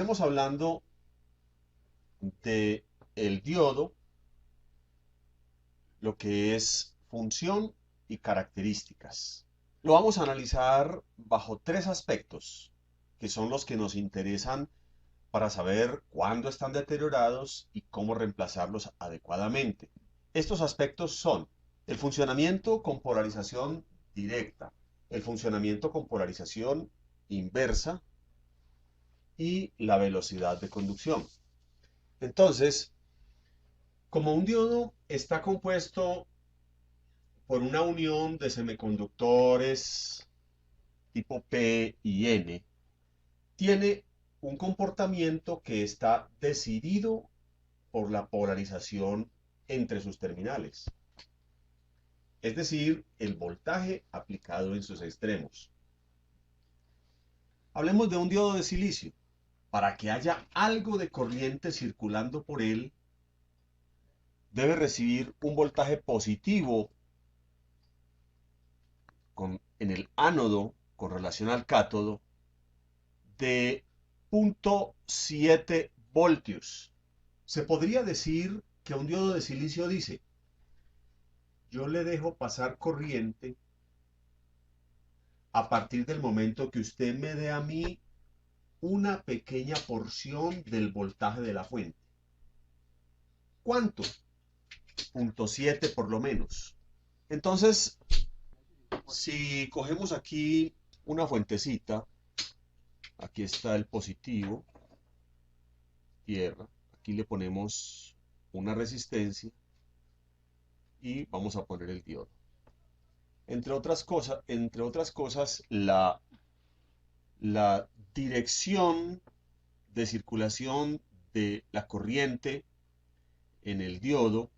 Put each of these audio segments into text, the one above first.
Estaremos hablando de el diodo, lo que es función y características. Lo vamos a analizar bajo tres aspectos, que son los que nos interesan para saber cuándo están deteriorados y cómo reemplazarlos adecuadamente. Estos aspectos son el funcionamiento con polarización directa, el funcionamiento con polarización inversa y la velocidad de conducción. Entonces, como un diodo está compuesto por una unión de semiconductores tipo P y N, tiene un comportamiento que está decidido por la polarización entre sus terminales, es decir, el voltaje aplicado en sus extremos. Hablemos de un diodo de silicio. Para que haya algo de corriente circulando por él, debe recibir un voltaje positivo en el ánodo con relación al cátodo de 0.7 voltios. Se podría decir que un diodo de silicio dice: yo le dejo pasar corriente a partir del momento que usted me dé a mí una pequeña porción del voltaje de la fuente. ¿Cuánto? 0.7 por lo menos. Entonces, si cogemos aquí una fuentecita, aquí está el positivo, tierra, aquí le ponemos una resistencia y vamos a poner el diodo. Entre otras cosas, la dirección de circulación de la corriente en el diodo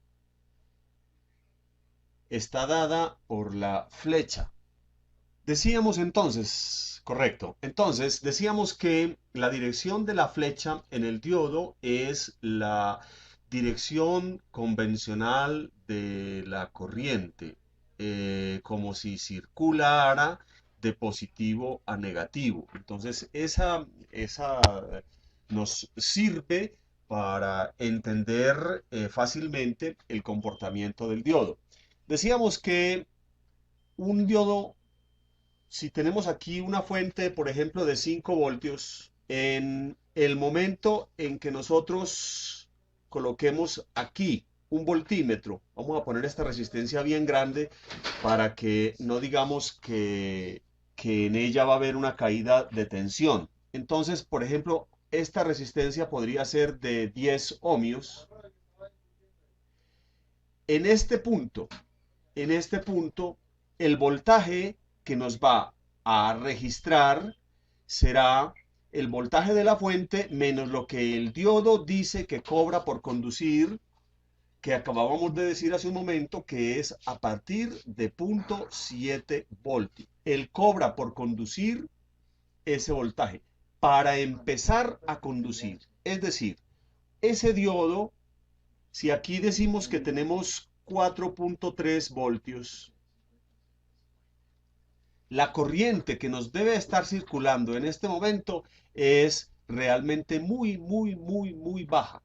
está dada por la flecha. Decíamos entonces, correcto, entonces decíamos que la dirección de la flecha en el diodo es la dirección convencional de la corriente, como si circulara de positivo a negativo. Entonces esa nos sirve para entender fácilmente el comportamiento del diodo. Decíamos que un diodo, si tenemos aquí una fuente, por ejemplo, de 5 voltios, en el momento en que nosotros coloquemos aquí un voltímetro, vamos a poner esta resistencia bien grande para que no digamos que en ella va a haber una caída de tensión. Entonces, por ejemplo, esta resistencia podría ser de 10 ohmios. En este punto, en este punto, el voltaje que nos va a registrar será el voltaje de la fuente menos lo que el diodo dice que cobra por conducir, que acabábamos de decir hace un momento, que es a partir de 0.7 voltios. Él cobra por conducir ese voltaje para empezar a conducir. Es decir, ese diodo, si aquí decimos que tenemos 4.3 voltios, la corriente que nos debe estar circulando en este momento es realmente muy baja,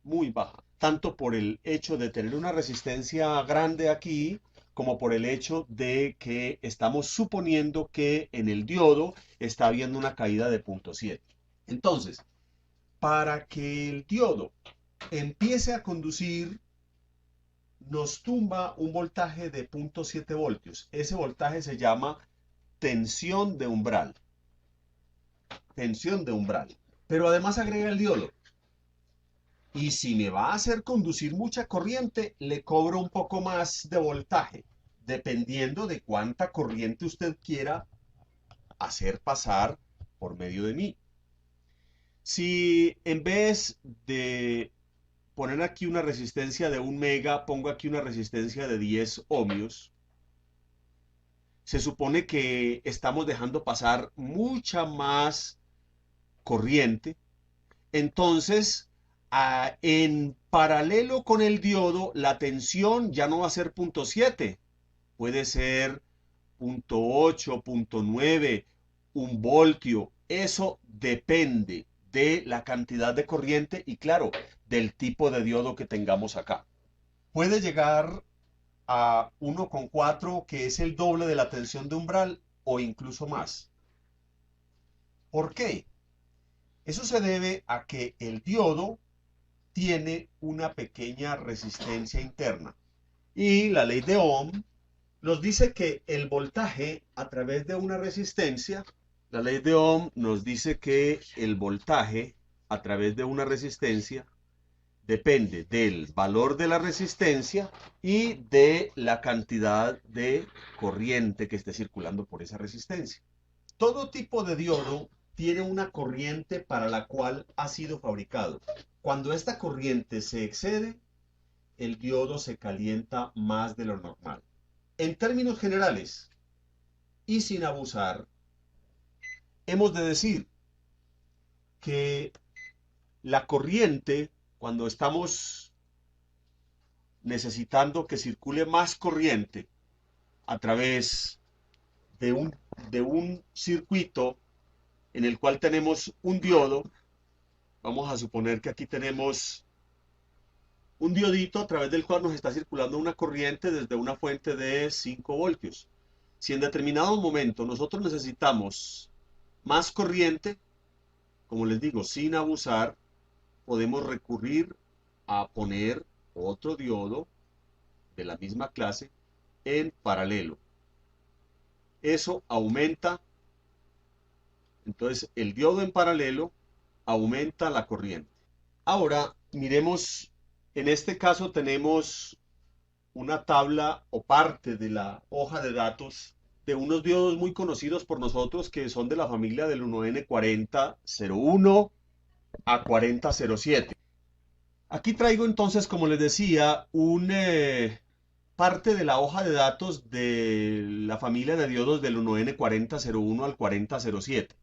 muy baja. Tanto por el hecho de tener una resistencia grande aquí, como por el hecho de que estamos suponiendo que en el diodo está habiendo una caída de 0.7. Entonces, para que el diodo empiece a conducir, nos tumba un voltaje de 0.7 voltios. Ese voltaje se llama tensión de umbral. Tensión de umbral. Pero además agrega el diodo. Y si me va a hacer conducir mucha corriente, le cobro un poco más de voltaje, dependiendo de cuánta corriente usted quiera hacer pasar por medio de mí. Si en vez de poner aquí una resistencia de 1 mega, pongo aquí una resistencia de 10 ohmios, se supone que estamos dejando pasar mucha más corriente. Entonces, en paralelo con el diodo, la tensión ya no va a ser 0.7, puede ser 0.8, 0.9, 1 voltio. Eso depende de la cantidad de corriente y claro, del tipo de diodo que tengamos acá. Puede llegar a 1,4, que es el doble de la tensión de umbral o incluso más. ¿Por qué? Eso se debe a que el diodo tiene una pequeña resistencia interna. Y la ley de Ohm nos dice que el voltaje a través de una resistencia, la ley de Ohm nos dice que el voltaje a través de una resistencia depende del valor de la resistencia y de la cantidad de corriente que esté circulando por esa resistencia. Todo tipo de diodo tiene una corriente para la cual ha sido fabricado. Cuando esta corriente se excede, el diodo se calienta más de lo normal. En términos generales, y sin abusar, hemos de decir que la corriente, cuando estamos necesitando que circule más corriente a través de un circuito en el cual tenemos un diodo, vamos a suponer que aquí tenemos un diodito a través del cual nos está circulando una corriente desde una fuente de 5 voltios. Si en determinado momento nosotros necesitamos más corriente, como les digo, sin abusar, podemos recurrir a poner otro diodo de la misma clase en paralelo. Eso aumenta, entonces el diodo en paralelo aumenta la corriente. Ahora miremos, en este caso tenemos una tabla o parte de la hoja de datos de unos diodos muy conocidos por nosotros que son de la familia del 1N4001 a 4007. Aquí traigo entonces, como les decía, parte de la hoja de datos de la familia de diodos del 1N4001 al 4007.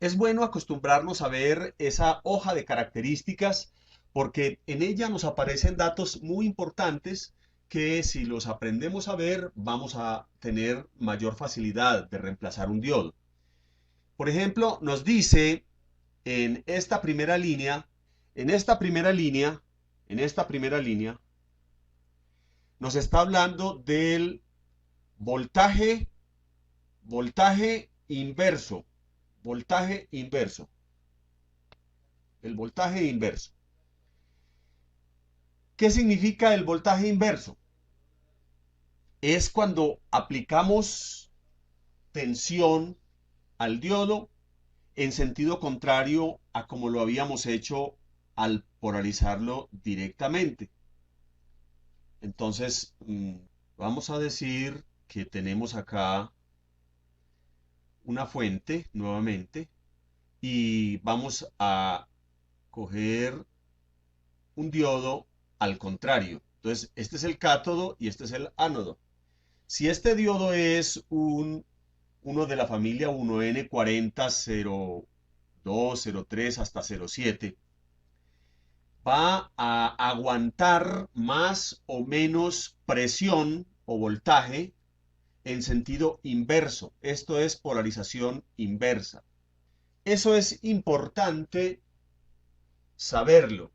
Es bueno acostumbrarnos a ver esa hoja de características porque en ella nos aparecen datos muy importantes que si los aprendemos a ver vamos a tener mayor facilidad de reemplazar un diodo. Por ejemplo, nos dice en esta primera línea, en esta primera línea, nos está hablando del voltaje, voltaje inverso, voltaje inverso, el voltaje inverso. ¿Qué significa el voltaje inverso? Es cuando aplicamos tensión al diodo en sentido contrario a como lo habíamos hecho al polarizarlo directamente. Entonces, vamos a decir que tenemos acá una fuente nuevamente y vamos a coger un diodo al contrario. Entonces, este es el cátodo y este es el ánodo. Si este diodo es uno de la familia 1N40, 02, 03 hasta 07, va a aguantar más o menos presión o voltaje en sentido inverso. Esto es polarización inversa. Eso es importante saberlo,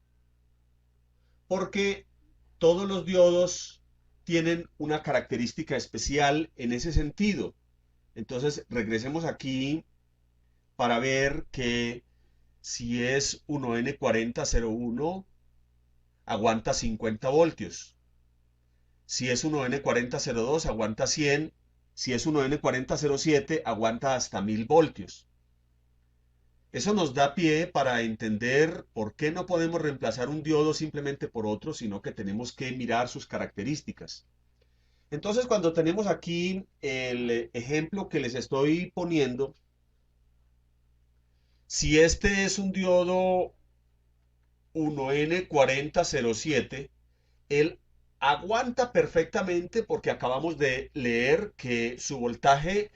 porque todos los diodos tienen una característica especial en ese sentido. Entonces, regresemos aquí para ver que si es 1N4001, aguanta 50 voltios. Si es 1N4002, aguanta 100. Si es 1N4007, aguanta hasta 1000 voltios. Eso nos da pie para entender por qué no podemos reemplazar un diodo simplemente por otro, sino que tenemos que mirar sus características. Entonces, cuando tenemos aquí el ejemplo que les estoy poniendo, si este es un diodo 1N4007, él aguanta perfectamente porque acabamos de leer que su voltaje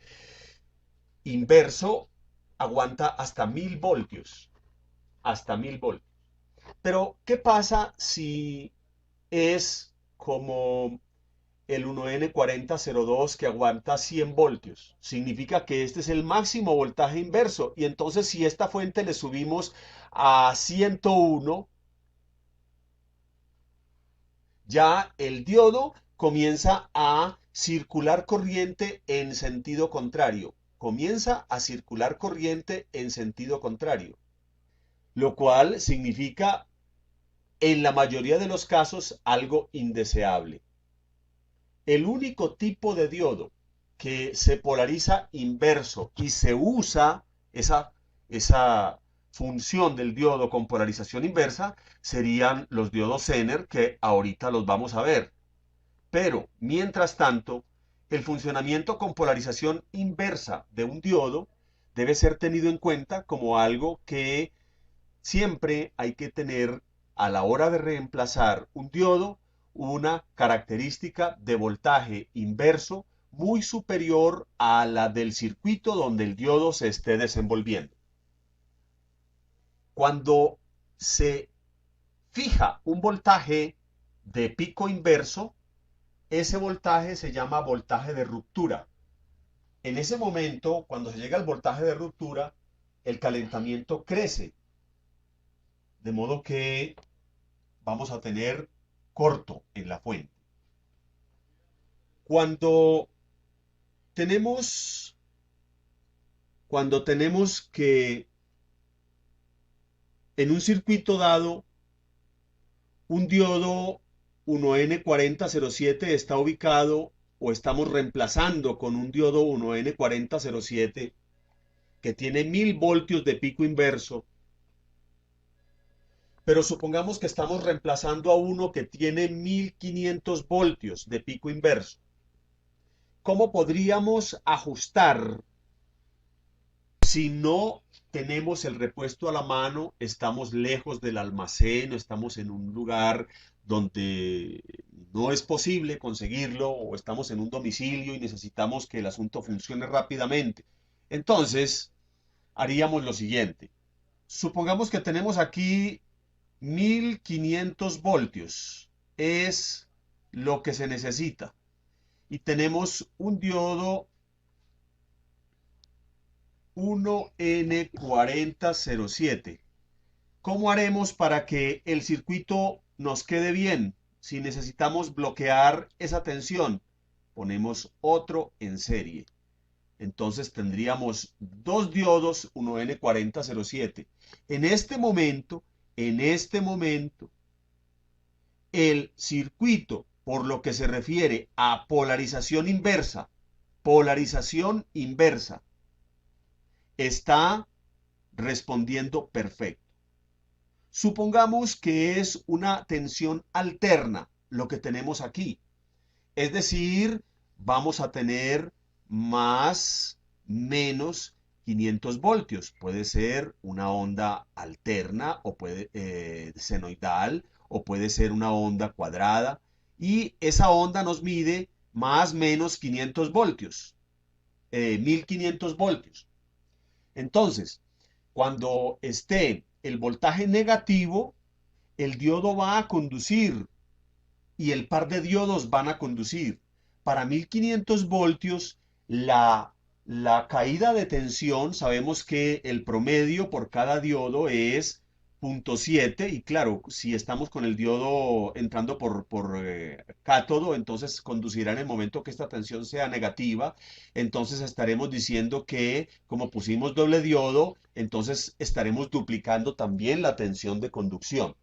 inverso aguanta hasta 1000 voltios. Hasta 1000 voltios. Pero, ¿qué pasa si es como el 1N4002 que aguanta 100 voltios. Significa que este es el máximo voltaje inverso. Y entonces si esta fuente le subimos a 101, ya el diodo comienza a circular corriente en sentido contrario. Comienza a circular corriente en sentido contrario, lo cual significa en la mayoría de los casos algo indeseable. El único tipo de diodo que se polariza inverso y se usa esa función del diodo con polarización inversa serían los diodos Zener, que ahorita los vamos a ver. Pero, mientras tanto, el funcionamiento con polarización inversa de un diodo debe ser tenido en cuenta como algo que siempre hay que tener a la hora de reemplazar un diodo una característica de voltaje inverso muy superior a la del circuito donde el diodo se esté desenvolviendo. Cuando se fija un voltaje de pico inverso, ese voltaje se llama voltaje de ruptura. En ese momento, cuando se llega al voltaje de ruptura, el calentamiento crece, de modo que vamos a tener corto en la fuente. Cuando tenemos, cuando tenemos que en un circuito dado un diodo 1N4007 está ubicado o estamos reemplazando con un diodo 1N4007 que tiene 1000 voltios de pico inverso, pero supongamos que estamos reemplazando a uno que tiene 1500 voltios de pico inverso. ¿Cómo podríamos ajustar si no tenemos el repuesto a la mano, estamos lejos del almacén, estamos en un lugar donde no es posible conseguirlo o estamos en un domicilio y necesitamos que el asunto funcione rápidamente? Entonces, haríamos lo siguiente. Supongamos que tenemos aquí 1500 voltios. Es lo que se necesita. Y tenemos un diodo 1N4007. ¿Cómo haremos para que el circuito nos quede bien? Si necesitamos bloquear esa tensión, ponemos otro en serie. Entonces tendríamos dos diodos 1N4007. En este momento, el circuito, por lo que se refiere a polarización inversa, está respondiendo perfecto. Supongamos que es una tensión alterna lo que tenemos aquí. Es decir, vamos a tener más, menos 500 voltios. Puede ser una onda alterna o puede senoidal o puede ser una onda cuadrada. Y esa onda nos mide más, menos 500 voltios. 1500 voltios. Entonces, cuando esté el voltaje negativo, el diodo va a conducir y el par de diodos van a conducir. Para 1500 voltios, la caída de tensión, sabemos que el promedio por cada diodo es 0,7 y claro, si estamos con el diodo entrando por cátodo, entonces conducirá en el momento que esta tensión sea negativa, entonces estaremos diciendo que como pusimos doble diodo, entonces estaremos duplicando también la tensión de conducción.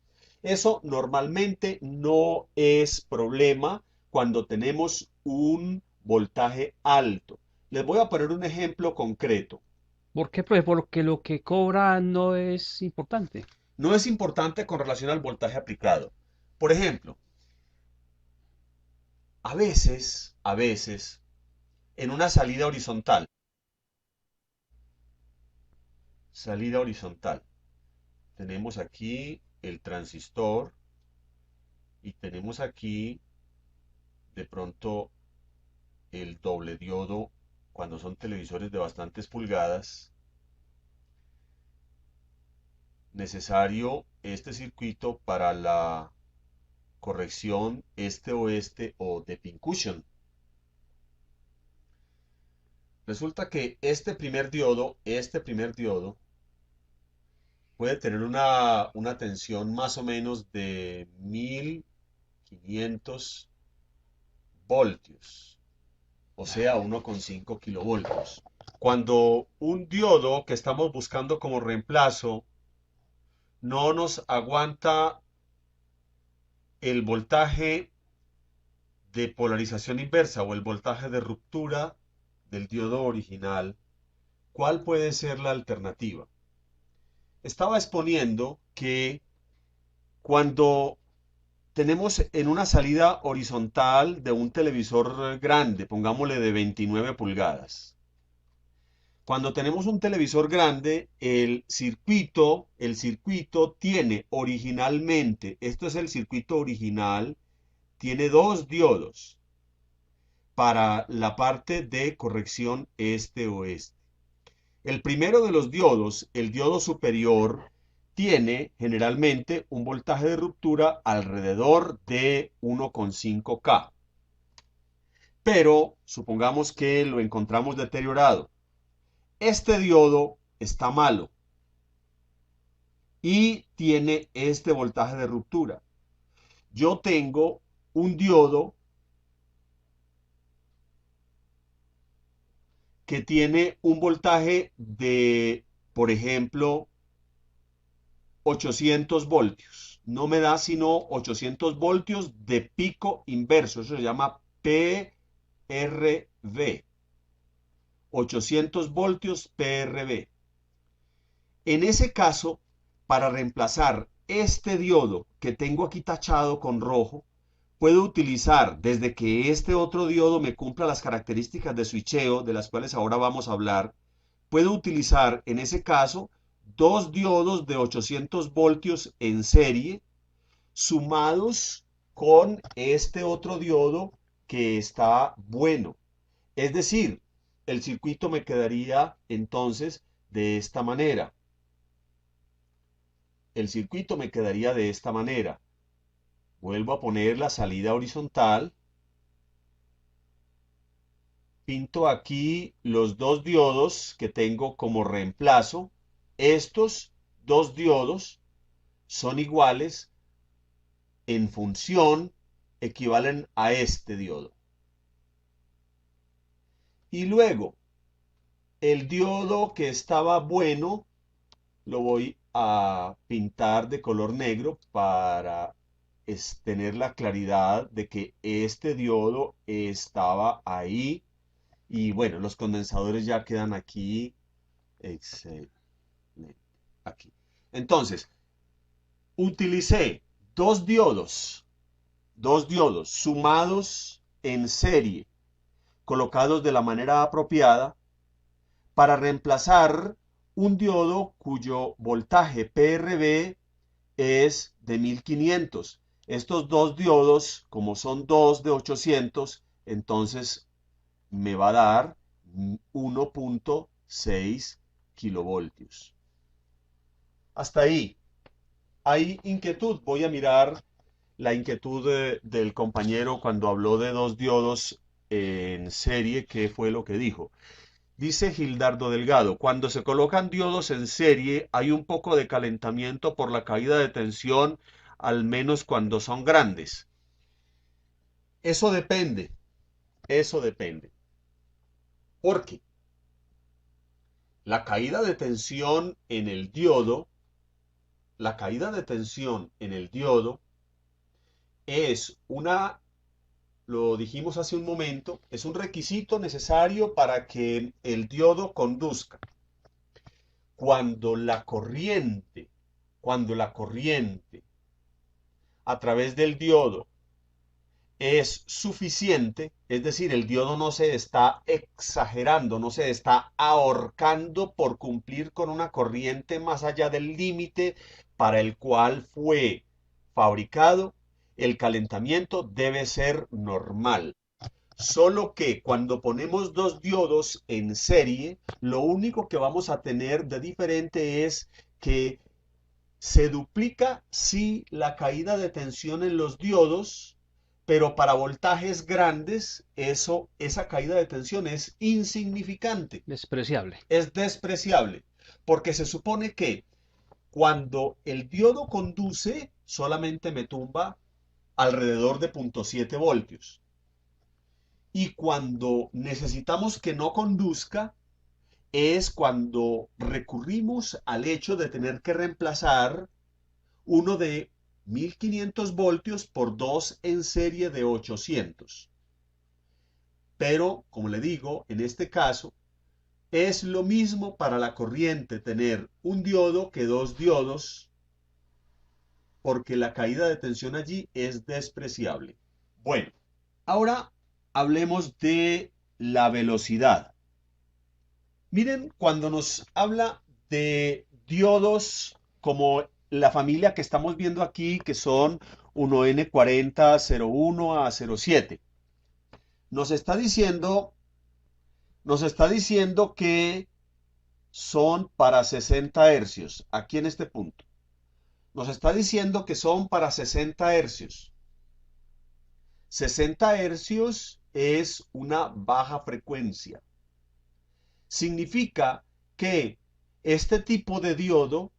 Eso normalmente no es problema cuando tenemos un voltaje alto. Les voy a poner un ejemplo concreto. ¿Por qué? Pues porque lo que cobra no es importante. No es importante con relación al voltaje aplicado. Por ejemplo, a veces, en una salida horizontal, tenemos aquí el transistor y tenemos aquí de pronto el doble diodo cuando son televisores de bastantes pulgadas. Necesario este circuito para la corrección este-oeste o de pincushion. Resulta que este primer diodo puede tener una tensión más o menos de 1500 voltios, o sea, 1,5 kilovoltios. Cuando un diodo que estamos buscando como reemplazo no nos aguanta el voltaje de polarización inversa o el voltaje de ruptura del diodo original, ¿cuál puede ser la alternativa? Estaba exponiendo que cuando tenemos en una salida horizontal de un televisor grande, pongámosle de 29 pulgadas, cuando tenemos un televisor grande, el circuito tiene originalmente, esto es el circuito original, tiene dos diodos para la parte de corrección este-oeste. El primero de los diodos, el diodo superior, tiene generalmente un voltaje de ruptura alrededor de 1,5K. Pero supongamos que lo encontramos deteriorado. Este diodo está malo y tiene este voltaje de ruptura. Yo tengo un diodo que tiene un voltaje de, por ejemplo, 800 voltios. No me da sino 800 voltios de pico inverso. Eso se llama PRV. 800 voltios PRV. En ese caso, para reemplazar este diodo que tengo aquí tachado con rojo, puedo utilizar, desde que este otro diodo me cumpla las características de switcheo, de las cuales ahora vamos a hablar, puedo utilizar en ese caso dos diodos de 800 voltios en serie, sumados con este otro diodo que está bueno. Es decir, el circuito me quedaría entonces de esta manera. El circuito me quedaría de esta manera. Vuelvo a poner la salida horizontal. Pinto aquí los dos diodos que tengo como reemplazo. Estos dos diodos son iguales en función, equivalen a este diodo. Y luego, el diodo que estaba bueno, lo voy a pintar de color negro para tener la claridad de que este diodo estaba ahí. Y bueno, los condensadores ya quedan aquí. Excelente. Aquí. Entonces, utilicé dos diodos sumados en serie, colocados de la manera apropiada, para reemplazar un diodo cuyo voltaje PRV es de 1500. Estos dos diodos, como son dos de 800, entonces me va a dar 1,6 kilovoltios. Hasta ahí. ¿Hay inquietud? Voy a mirar la inquietud del compañero cuando habló de dos diodos en serie, ¿qué fue lo que dijo? Dice Gildardo Delgado, cuando se colocan diodos en serie hay un poco de calentamiento por la caída de tensión, al menos cuando son grandes. Eso depende, eso depende. Porque la caída de tensión en el diodo, la caída de tensión en el diodo es lo dijimos hace un momento, es un requisito necesario para que el diodo conduzca. Cuando la corriente, cuando la corriente a través del diodo es suficiente, es decir, el diodo no se está exagerando, no se está ahorcando por cumplir con una corriente más allá del límite para el cual fue fabricado, el calentamiento debe ser normal. Solo que cuando ponemos dos diodos en serie, lo único que vamos a tener de diferente es que Se duplica, sí, la caída de tensión en los diodos, pero para voltajes grandes, esa caída de tensión es insignificante, Despreciable. es despreciable, porque se supone que cuando el diodo conduce, solamente me tumba alrededor de 0,7 voltios. Y cuando necesitamos que no conduzca, es cuando recurrimos al hecho de tener que reemplazar uno de 1500 voltios por dos en serie de 800. Pero, como le digo, en este caso, es lo mismo para la corriente tener un diodo que dos diodos, porque la caída de tensión allí es despreciable. Bueno, ahora hablemos de la velocidad. Miren, cuando nos habla de diodos como la familia que estamos viendo aquí, que son 1N40, 01 a 07, nos está diciendo, nos está diciendo que son para 60 hercios, aquí en este punto. Nos está diciendo que son para 60 hercios. 60 hercios es una baja frecuencia. Significa que este tipo de diodo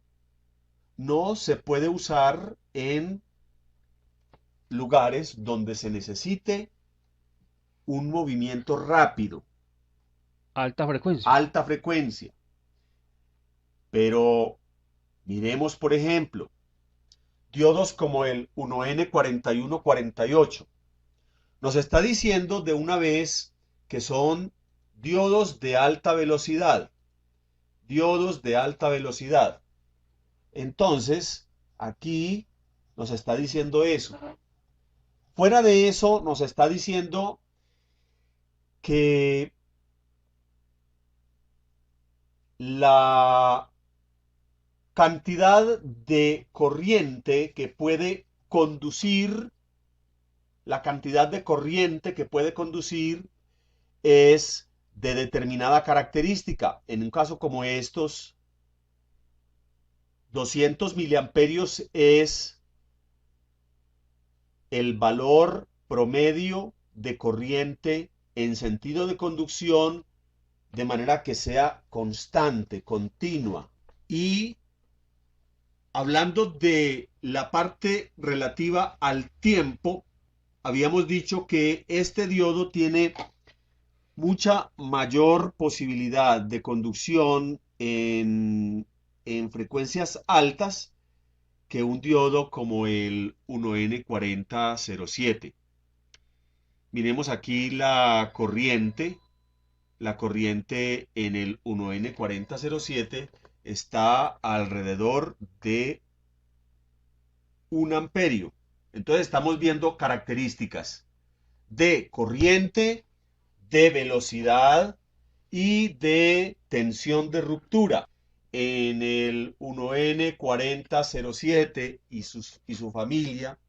no se puede usar en lugares donde se necesite un movimiento rápido, Alta frecuencia. alta frecuencia. Pero miremos, por ejemplo, diodos como el 1N4148. Nos está diciendo de una vez que son diodos de alta velocidad. Diodos de alta velocidad. Entonces, aquí nos está diciendo eso. Fuera de eso, nos está diciendo que la cantidad de corriente que puede conducir, la cantidad de corriente que puede conducir es de determinada característica. En un caso como estos, 200 miliamperios es el valor promedio de corriente en sentido de conducción, de manera que sea constante, continua. Y hablando de la parte relativa al tiempo, habíamos dicho que este diodo tiene mucha mayor posibilidad de conducción en frecuencias altas que un diodo como el 1N4007. Miremos aquí la corriente en el 1N4007 está alrededor de 1 amperio. Entonces estamos viendo características de corriente, de velocidad y de tensión de ruptura. En el 1N4007 y su familia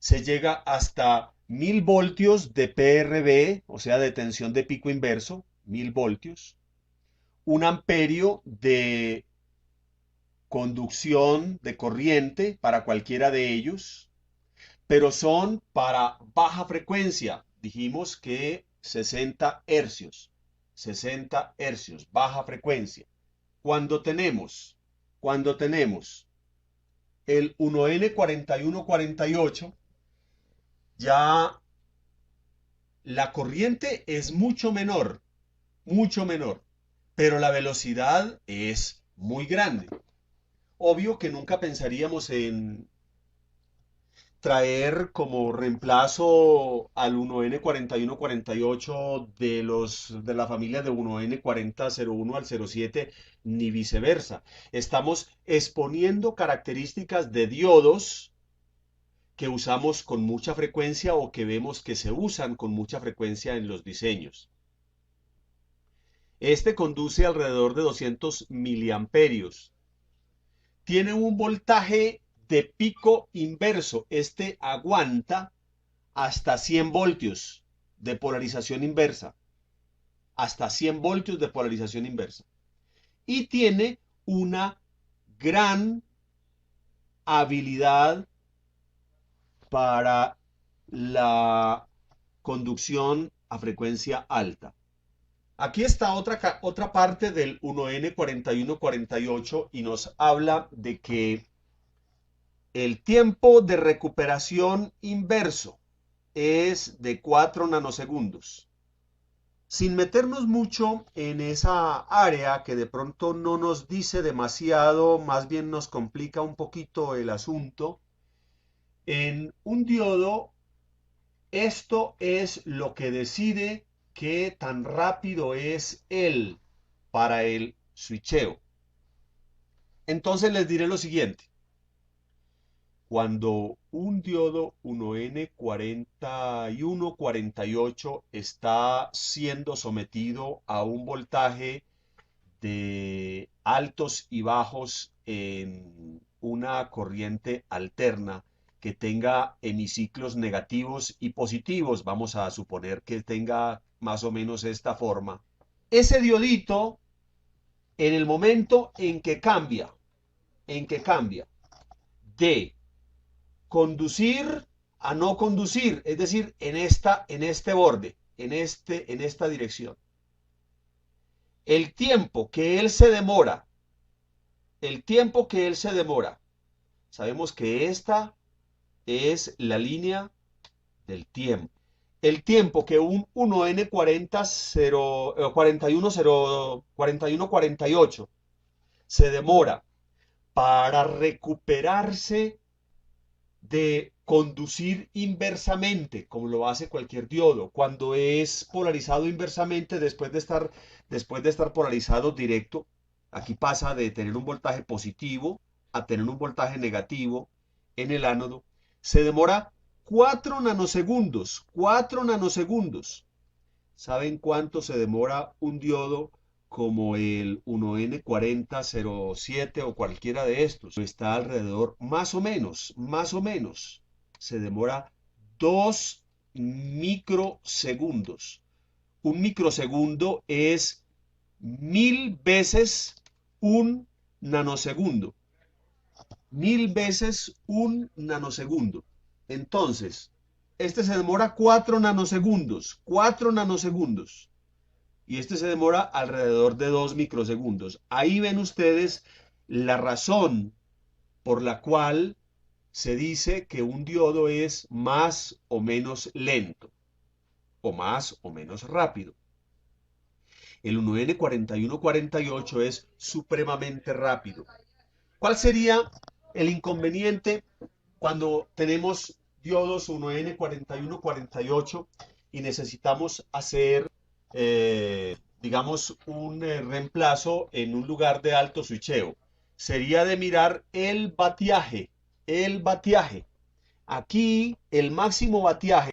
se llega hasta 1000 voltios de PRB, o sea, de tensión de pico inverso, 1000 voltios, 1 amperio de conducción de corriente para cualquiera de ellos, pero son para baja frecuencia. Dijimos que 60 hercios, 60 hercios, baja frecuencia. Cuando tenemos el 1N4148, ya la corriente es mucho menor, pero la velocidad es muy grande. Obvio que nunca pensaríamos en traer como reemplazo al 1N4148 de la familia de 1N4001 al 07, ni viceversa. Estamos exponiendo características de diodos que usamos con mucha frecuencia o que vemos que se usan con mucha frecuencia en los diseños. Este conduce alrededor de 200 miliamperios. Tiene un voltaje de pico inverso. Este aguanta hasta 100 voltios de polarización inversa. Hasta 100 voltios de polarización inversa. Y tiene una gran habilidad para la conducción a frecuencia alta. Aquí está otra parte del 1N4148 y nos habla de que el tiempo de recuperación inverso es de 4 nanosegundos. Sin meternos mucho en esa área que de pronto no nos dice demasiado, más bien nos complica un poquito el asunto, en un diodo esto es lo que decide qué tan rápido es él para el switcheo. Entonces les diré lo siguiente. Cuando un diodo 1N4148 está siendo sometido a un voltaje de altos y bajos en una corriente alterna que tenga hemiciclos negativos y positivos, vamos a suponer que tenga más o menos esta forma, ese diodito en el momento en que cambia de conducir a no conducir, es decir, en este borde, en esta dirección. El tiempo que él se demora, sabemos que esta es la línea del tiempo. El tiempo que un 1N4148 se demora para recuperarse de conducir inversamente, como lo hace cualquier diodo, cuando es polarizado inversamente después de estar polarizado directo. Aquí pasa de tener un voltaje positivo a tener un voltaje negativo en el ánodo. Se demora 4 nanosegundos. 4 nanosegundos. ¿Saben cuánto se demora un diodo como el 1N4007 o cualquiera de estos? Está alrededor, más o menos, se demora 2 microsegundos. Un microsegundo es 1000 veces un nanosegundo. 1000 veces un nanosegundo. Entonces, este se demora 4 nanosegundos. 4 nanosegundos. Y este se demora alrededor de 2 microsegundos. Ahí ven ustedes la razón por la cual se dice que un diodo es más o menos lento o más o menos rápido. El 1N4148 es supremamente rápido. ¿Cuál sería el inconveniente cuando tenemos diodos 1N4148 y necesitamos hacer, digamos, un reemplazo en un lugar de alto switcheo? Sería de mirar el batiaje. Aquí el máximo batiaje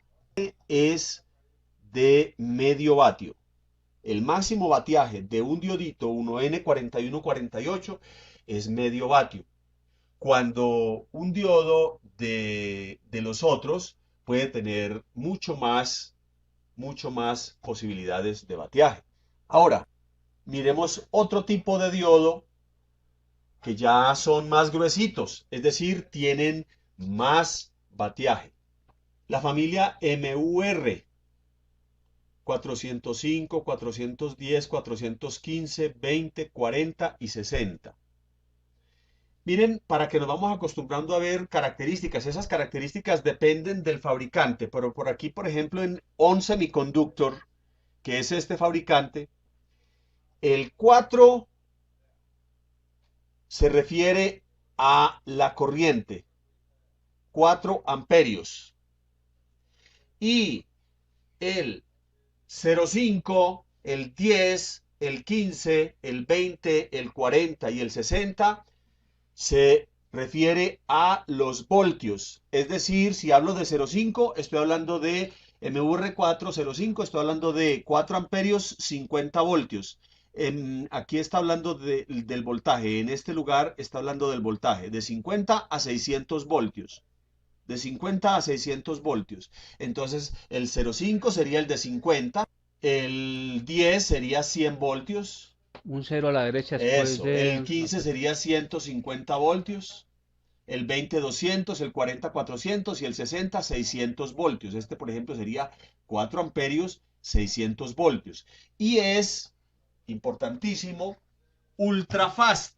es de medio vatio. El máximo batiaje de un diodito 1N4148 es medio vatio. Cuando un diodo de los otros puede tener mucho más posibilidades de batiaje. Ahora, miremos otro tipo de diodo que ya son más gruesitos, es decir, tienen más batiaje. La familia MUR, 405, 410, 415, 20, 40 y 60. Miren, para que nos vamos acostumbrando a ver características. Esas características dependen del fabricante, pero por aquí, por ejemplo, en ON Semiconductor, que es este fabricante, el 4 se refiere a la corriente, 4 amperios. Y el 0,5, el 10, el 15, el 20, el 40 y el 60 se refiere a los voltios. Es decir, si hablo de 0,5, estoy hablando de MUR405, estoy hablando de 4 amperios, 50 voltios. Aquí está hablando del voltaje. En este lugar está hablando del voltaje de 50 a 600 voltios. De 50 a 600 voltios. Entonces, el 0,5 sería el de 50. El 10 sería 100 voltios. Un cero a la derecha después Eso, el de... 15 sería 150 voltios, el 20 200, el 40 400 y el 60 600 voltios. Este, por ejemplo, sería 4 amperios, 600 voltios. Y es importantísimo, ultra fast.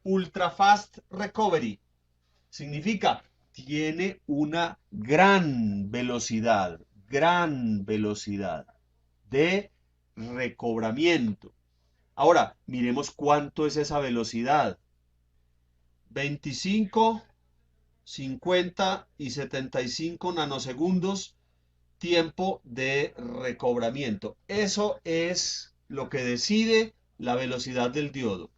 Ultra fast recovery. Significa, tiene una gran velocidad de recobramiento. Ahora, miremos cuánto es esa velocidad. 25, 50 y 75 nanosegundos tiempo de recobramiento. Eso es lo que decide la velocidad del diodo.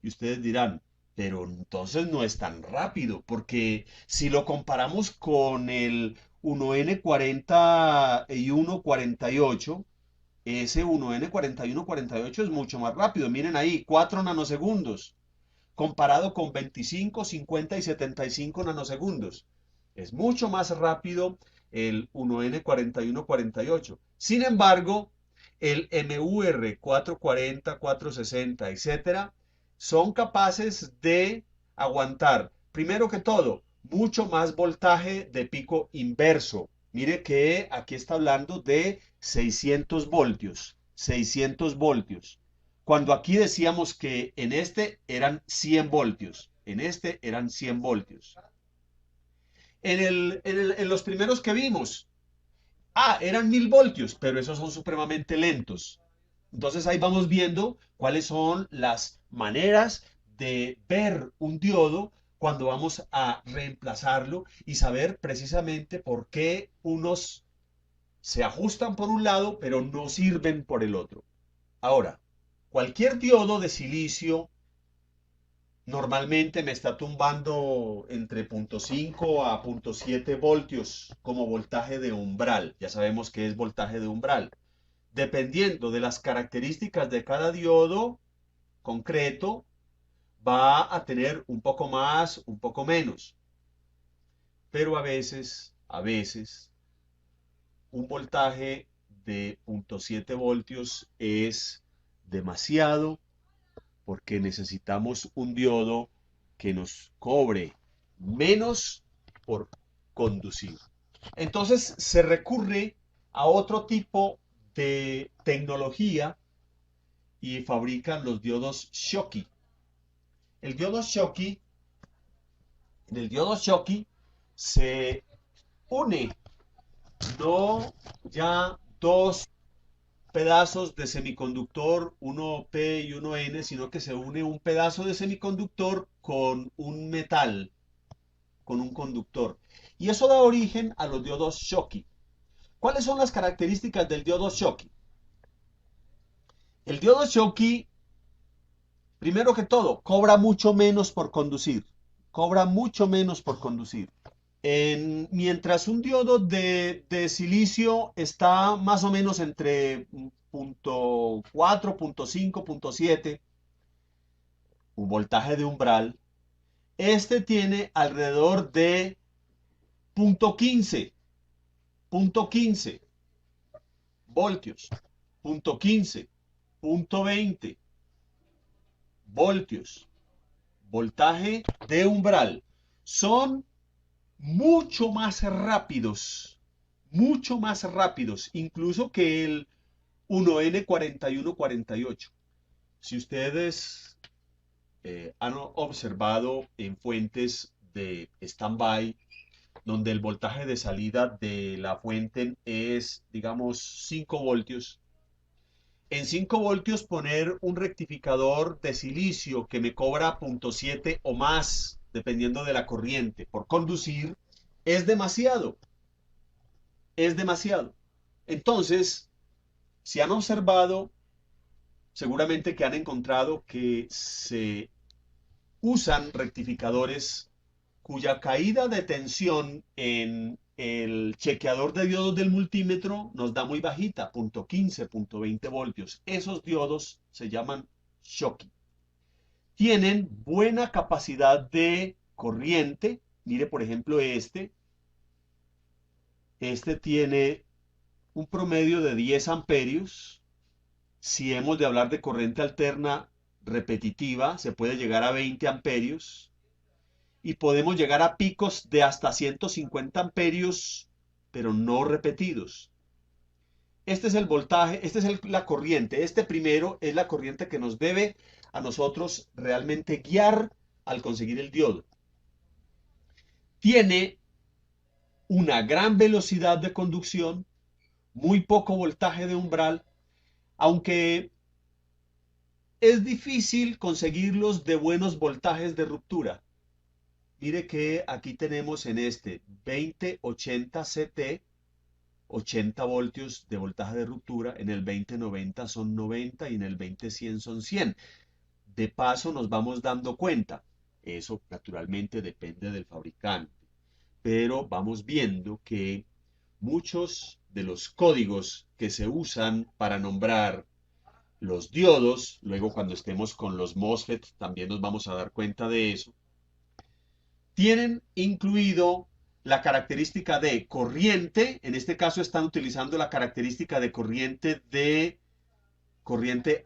Y ustedes dirán, pero entonces no es tan rápido, porque si lo comparamos con el 1N40 y 148, ese 1N4148 es mucho más rápido. Miren ahí, 4 nanosegundos, comparado con 25, 50 y 75 nanosegundos. Es mucho más rápido el 1N4148. Sin embargo, el MUR 440, 460, etcétera, son capaces de aguantar, primero que todo, mucho más voltaje de pico inverso. Mire que aquí está hablando de 600 voltios, 600 voltios. Cuando aquí decíamos que en este eran 100 voltios, en este eran 100 voltios. En los primeros que vimos, eran 1000 voltios, pero esos son supremamente lentos. Entonces ahí vamos viendo cuáles son las maneras de ver un diodo cuando vamos a reemplazarlo y saber precisamente por qué unos se ajustan por un lado, pero no sirven por el otro. Ahora, cualquier diodo de silicio normalmente me está tumbando entre 0.5 a 0.7 voltios como voltaje de umbral. Ya sabemos qué es voltaje de umbral. Dependiendo de las características de cada diodo concreto, va a tener un poco más, un poco menos. Pero a veces, un voltaje de 0.7 voltios es demasiado porque necesitamos un diodo que nos cobre menos por conducir. Entonces se recurre a otro tipo de tecnología y fabrican los diodos Schottky. El diodo Schottky, en el diodo Schottky se une no ya dos pedazos de semiconductor, uno P y uno N, sino que se une un pedazo de semiconductor con un metal, con un conductor. Y eso da origen a los diodos Schottky. ¿Cuáles son las características del diodo Schottky? El diodo Schottky, primero que todo, cobra mucho menos por conducir. Cobra mucho menos por conducir. Mientras un diodo de silicio está más o menos entre 0.4, 0.5, 0.7, un voltaje de umbral, este tiene alrededor de 0.15, 0.15 voltios, 0.15, 0.20 voltios, voltaje de umbral. Son mucho más rápidos, incluso que el 1N4148. Si ustedes han observado en fuentes de standby, donde el voltaje de salida de la fuente es, digamos, 5 voltios, en 5 voltios poner un rectificador de silicio que me cobra 0.7 o más, dependiendo de la corriente, por conducir, es demasiado. Es demasiado. Entonces, si han observado, seguramente que han encontrado que se usan rectificadores cuya caída de tensión en el chequeador de diodos del multímetro nos da muy bajita, 0.15, 0.20 voltios. Esos diodos se llaman Schottky. Tienen buena capacidad de corriente. Mire, por ejemplo, este tiene un promedio de 10 amperios. Si hemos de hablar de corriente alterna repetitiva, se puede llegar a 20 amperios. y podemos llegar a picos de hasta 150 amperios, pero no repetidos. Este es el voltaje, esta es la corriente. Este primero es la corriente que nos debe a nosotros realmente guiar al conseguir el diodo. Tiene una gran velocidad de conducción, muy poco voltaje de umbral, aunque es difícil conseguirlos de buenos voltajes de ruptura. Mire que aquí tenemos en este 2080 CT 80 voltios de voltaje de ruptura, en el 2090 son 90 y en el 2100 son 100. De paso nos vamos dando cuenta, eso naturalmente depende del fabricante, pero vamos viendo que muchos de los códigos que se usan para nombrar los diodos, luego cuando estemos con los MOSFET también nos vamos a dar cuenta de eso, tienen incluido la característica de corriente. En este caso están utilizando la característica de corriente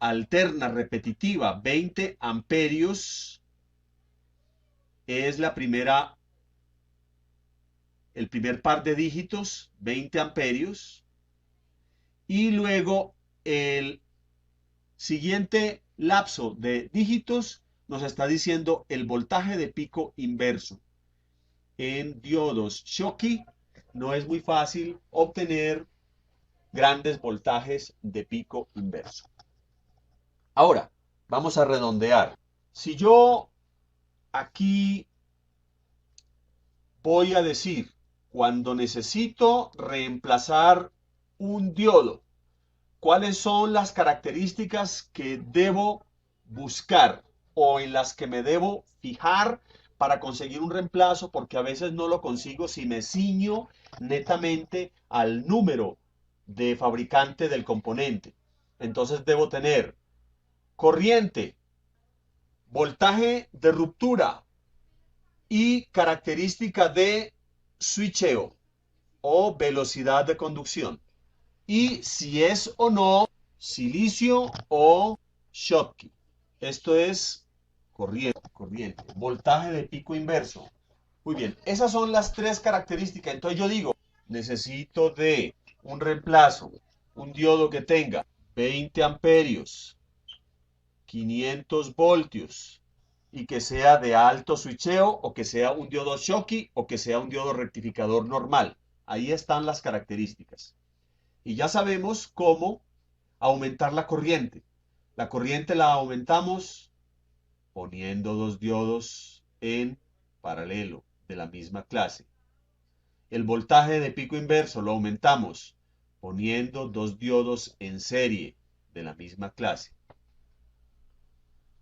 alterna repetitiva, 20 amperios es el primer par de dígitos, 20 amperios, y luego el siguiente lapso de dígitos nos está diciendo el voltaje de pico inverso. En diodos Schottky no es muy fácil obtener grandes voltajes de pico inverso. Ahora, vamos a redondear. Si yo aquí voy a decir, cuando necesito reemplazar un diodo, ¿cuáles son las características que debo buscar o en las que me debo fijar para conseguir un reemplazo? Porque a veces no lo consigo si me ciño netamente al número de fabricante del componente. Entonces debo tener corriente, voltaje de ruptura y característica de switcheo o velocidad de conducción. Y si es o no silicio o Schottky. Esto es corriente, voltaje de pico inverso. Muy bien, esas son las tres características. Entonces yo digo, necesito de un reemplazo, un diodo que tenga 20 amperios, 500 voltios y que sea de alto switcheo o que sea un diodo Schottky o que sea un diodo rectificador normal. Ahí están las características. Y ya sabemos cómo aumentar la corriente. La corriente la aumentamos poniendo dos diodos en paralelo de la misma clase. El voltaje de pico inverso lo aumentamos poniendo dos diodos en serie de la misma clase.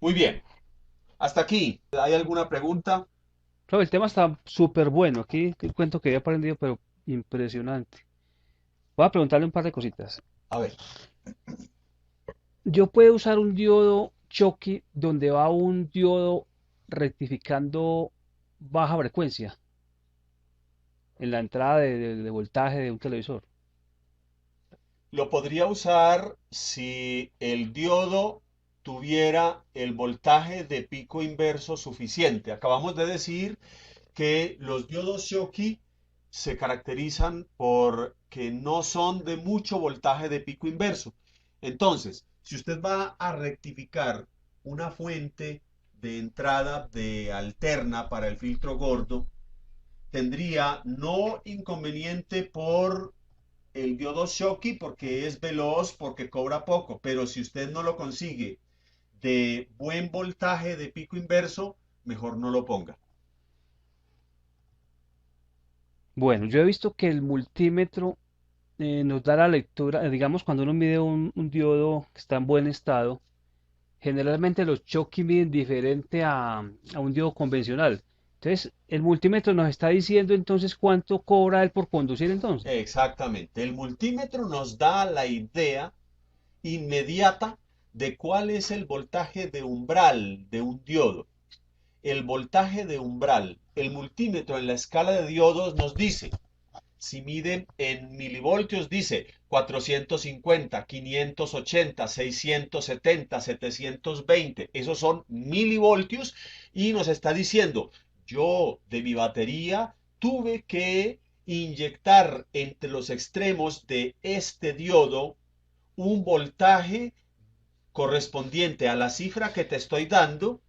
Muy bien, hasta aquí. ¿Hay alguna pregunta? Claro, el tema está súper bueno. Aquí te cuento que había aprendido, pero impresionante. Voy a preguntarle un par de cositas. A ver, Yo puedo usar un diodo Schottky donde va un diodo rectificando baja frecuencia en la entrada de voltaje de un televisor. lo podría usar si el diodo tuviera el voltaje de pico inverso suficiente. Acabamos de decir que los diodos Schottky se caracterizan por que no son de mucho voltaje de pico inverso. Entonces, si usted va a rectificar una fuente de entrada de alterna para el filtro gordo, tendría no inconveniente por el diodo Schottky porque es veloz, porque cobra poco, pero si usted no lo consigue de buen voltaje de pico inverso, mejor no lo ponga. Bueno, yo he visto que el multímetro nos da la lectura, digamos, cuando uno mide un diodo que está en buen estado, generalmente los Schottky miden diferente a un diodo convencional. Entonces, el multímetro nos está diciendo entonces cuánto cobra él por conducir entonces. Exactamente. El multímetro nos da la idea inmediata de cuál es el voltaje de umbral de un diodo. El voltaje de umbral, el multímetro en la escala de diodos nos dice, si miden en milivoltios, dice 450, 580, 670, 720. Esos son milivoltios y nos está diciendo yo de mi batería tuve que inyectar entre los extremos de este diodo un voltaje correspondiente a la cifra que te estoy dando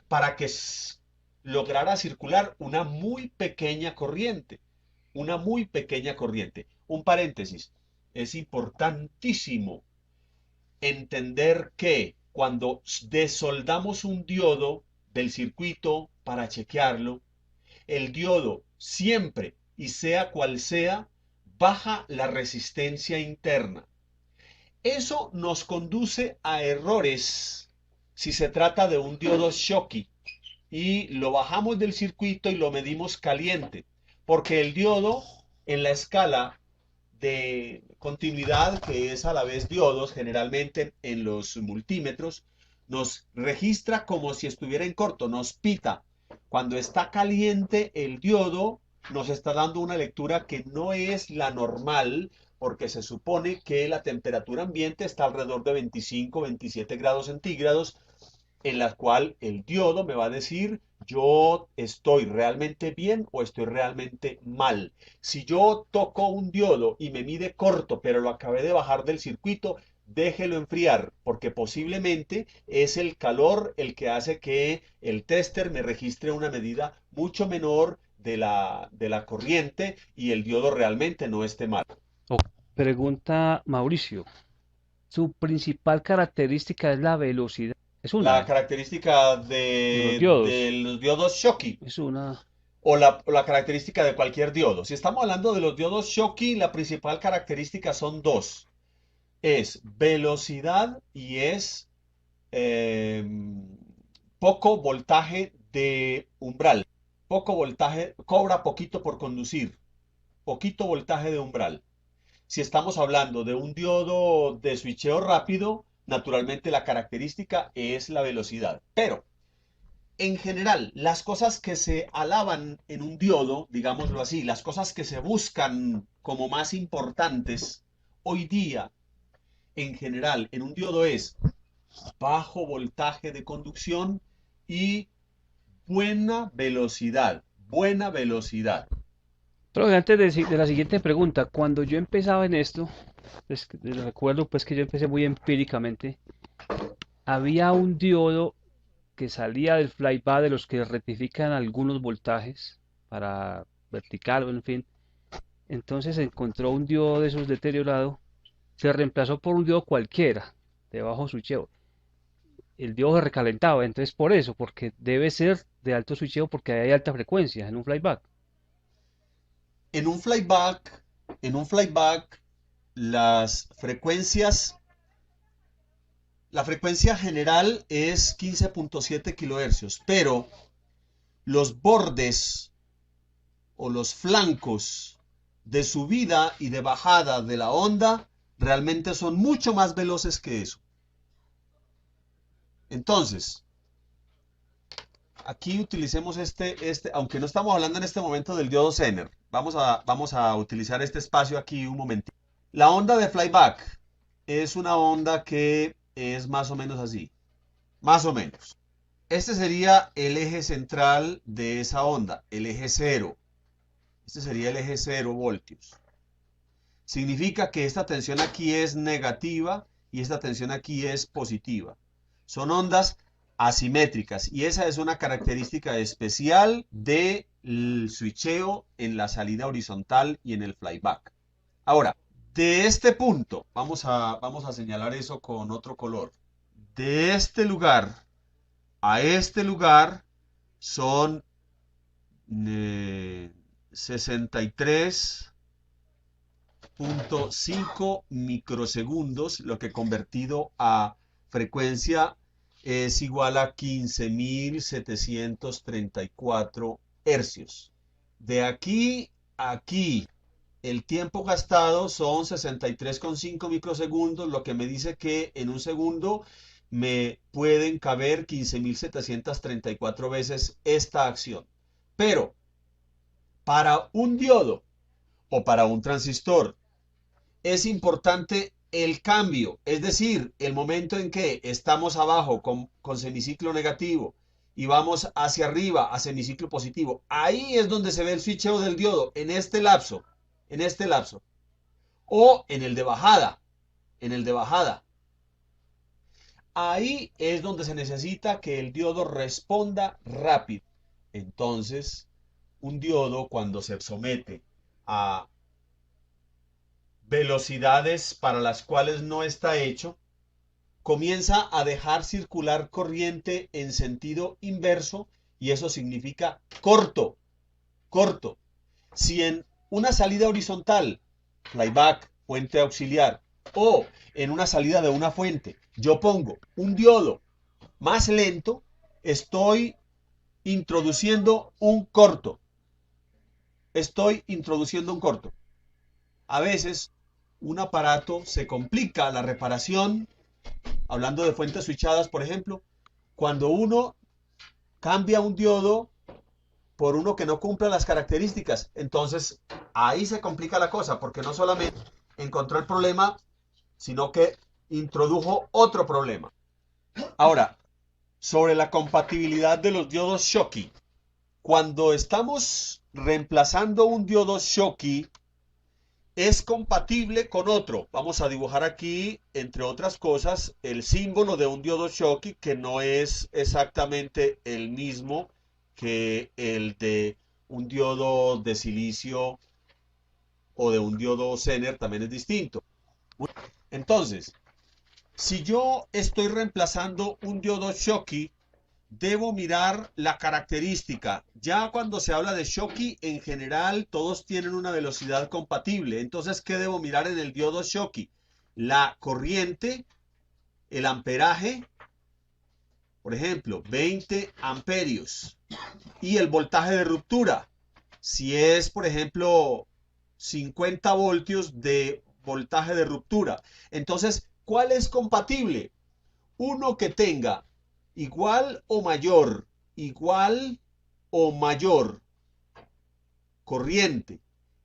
para que lograra circular una muy pequeña corriente. Un paréntesis, es importantísimo entender que cuando desoldamos un diodo del circuito para chequearlo, el diodo siempre, y sea cual sea, baja la resistencia interna. Eso nos conduce a errores si se trata de un diodo Schottky y lo bajamos del circuito y lo medimos caliente, porque el diodo en la escala de continuidad, que es a la vez diodos, generalmente en los multímetros, nos registra como si estuviera en corto, nos pita. Cuando está caliente el diodo, nos está dando una lectura que no es la normal, porque se supone que la temperatura ambiente está alrededor de 25, 27 grados centígrados, en la cual el diodo me va a decir yo estoy realmente bien o estoy realmente mal. Si yo toco un diodo y me mide corto, pero lo acabé de bajar del circuito, déjelo enfriar, porque posiblemente es el calor el que hace que el tester me registre una medida mucho menor de la corriente y el diodo realmente no esté mal. O pregunta Mauricio, su principal característica es la velocidad. Es una La característica de los de diodos. los diodos Schottky Es una. o la característica de cualquier diodo. Si estamos hablando de los diodos Schottky, la principal característica son dos. Es velocidad y es eh, poco voltaje de umbral. Poco voltaje, cobra poquito por conducir. Poquito voltaje de umbral. Si estamos hablando de un diodo de switcheo rápido, naturalmente la característica es la velocidad. Pero en general, las cosas que se alaban en un diodo, digámoslo así, las cosas que se buscan como más importantes hoy día, en general, en un diodo es bajo voltaje de conducción y buena velocidad. Buena velocidad. Pero antes de la siguiente pregunta, cuando yo empezaba en esto, recuerdo pues que yo empecé muy empíricamente, había un diodo que salía del flyback de los que rectifican algunos voltajes para vertical o en fin. Entonces se encontró un diodo de esos deteriorado, se reemplazó por un diodo cualquiera de bajo switcheo. El diodo se recalentaba, entonces por eso, porque debe ser de alto switcheo porque hay alta frecuencia en un flyback. En un flyback, en un flyback, las frecuencias, la frecuencia general es 15.7 kilohercios, pero los bordes o los flancos de subida y de bajada de la onda realmente son mucho más veloces que eso. Entonces, aquí utilicemos aunque no estamos hablando en este momento del diodo Zener, vamos a utilizar este espacio aquí un momentito. La onda de flyback es una onda que es más o menos así, más o menos. Este sería el eje central de esa onda, el eje cero. Este sería el eje 0 voltios. Significa que esta tensión aquí es negativa y esta tensión aquí es positiva. Son ondas asimétricas y esa es una característica especial del switcheo en la salida horizontal y en el flyback. Ahora, de este punto, vamos a señalar eso con otro color. De este lugar a este lugar son 63.5 microsegundos, lo que convertido a frecuencia es igual a 15.734 hercios. De aquí a aquí, el tiempo gastado son 63,5 microsegundos, lo que me dice que en un segundo me pueden caber 15.734 veces esta acción. Pero para un diodo o para un transistor es importante el cambio, es decir, el momento en que estamos abajo con semiciclo negativo y vamos hacia arriba, a semiciclo positivo. Ahí es donde se ve el switcheo del diodo, en este lapso, o en el de bajada, en el de bajada. Ahí es donde se necesita que el diodo responda rápido. Entonces, un diodo cuando se somete a velocidades para las cuales no está hecho, comienza a dejar circular corriente en sentido inverso y eso significa corto, corto. Si en una salida horizontal, playback, fuente auxiliar, o en una salida de una fuente, yo pongo un diodo más lento, estoy introduciendo un corto. Estoy introduciendo un corto. A veces un aparato se complica la reparación, hablando de fuentes switchadas, por ejemplo, cuando uno cambia un diodo por uno que no cumpla las características. Entonces, ahí se complica la cosa, porque no solamente encontró el problema, sino que introdujo otro problema. Ahora, sobre la compatibilidad de los diodos Schottky. Cuando estamos reemplazando un diodo Schottky, es compatible con otro. Vamos a dibujar aquí, entre otras cosas, el símbolo de un diodo Schottky, que no es exactamente el mismo que el de un diodo de silicio o de un diodo Zener, también es distinto. Entonces, si yo estoy reemplazando un diodo Schottky, debo mirar la característica. Ya cuando se habla de Schottky, en general todos tienen una velocidad compatible. Entonces, ¿qué debo mirar en el diodo Schottky? La corriente, el amperaje, por ejemplo, 20 amperios. Y el voltaje de ruptura. Si es, por ejemplo, 50 voltios de voltaje de ruptura. Entonces, ¿cuál es compatible? Uno que tenga igual o mayor corriente,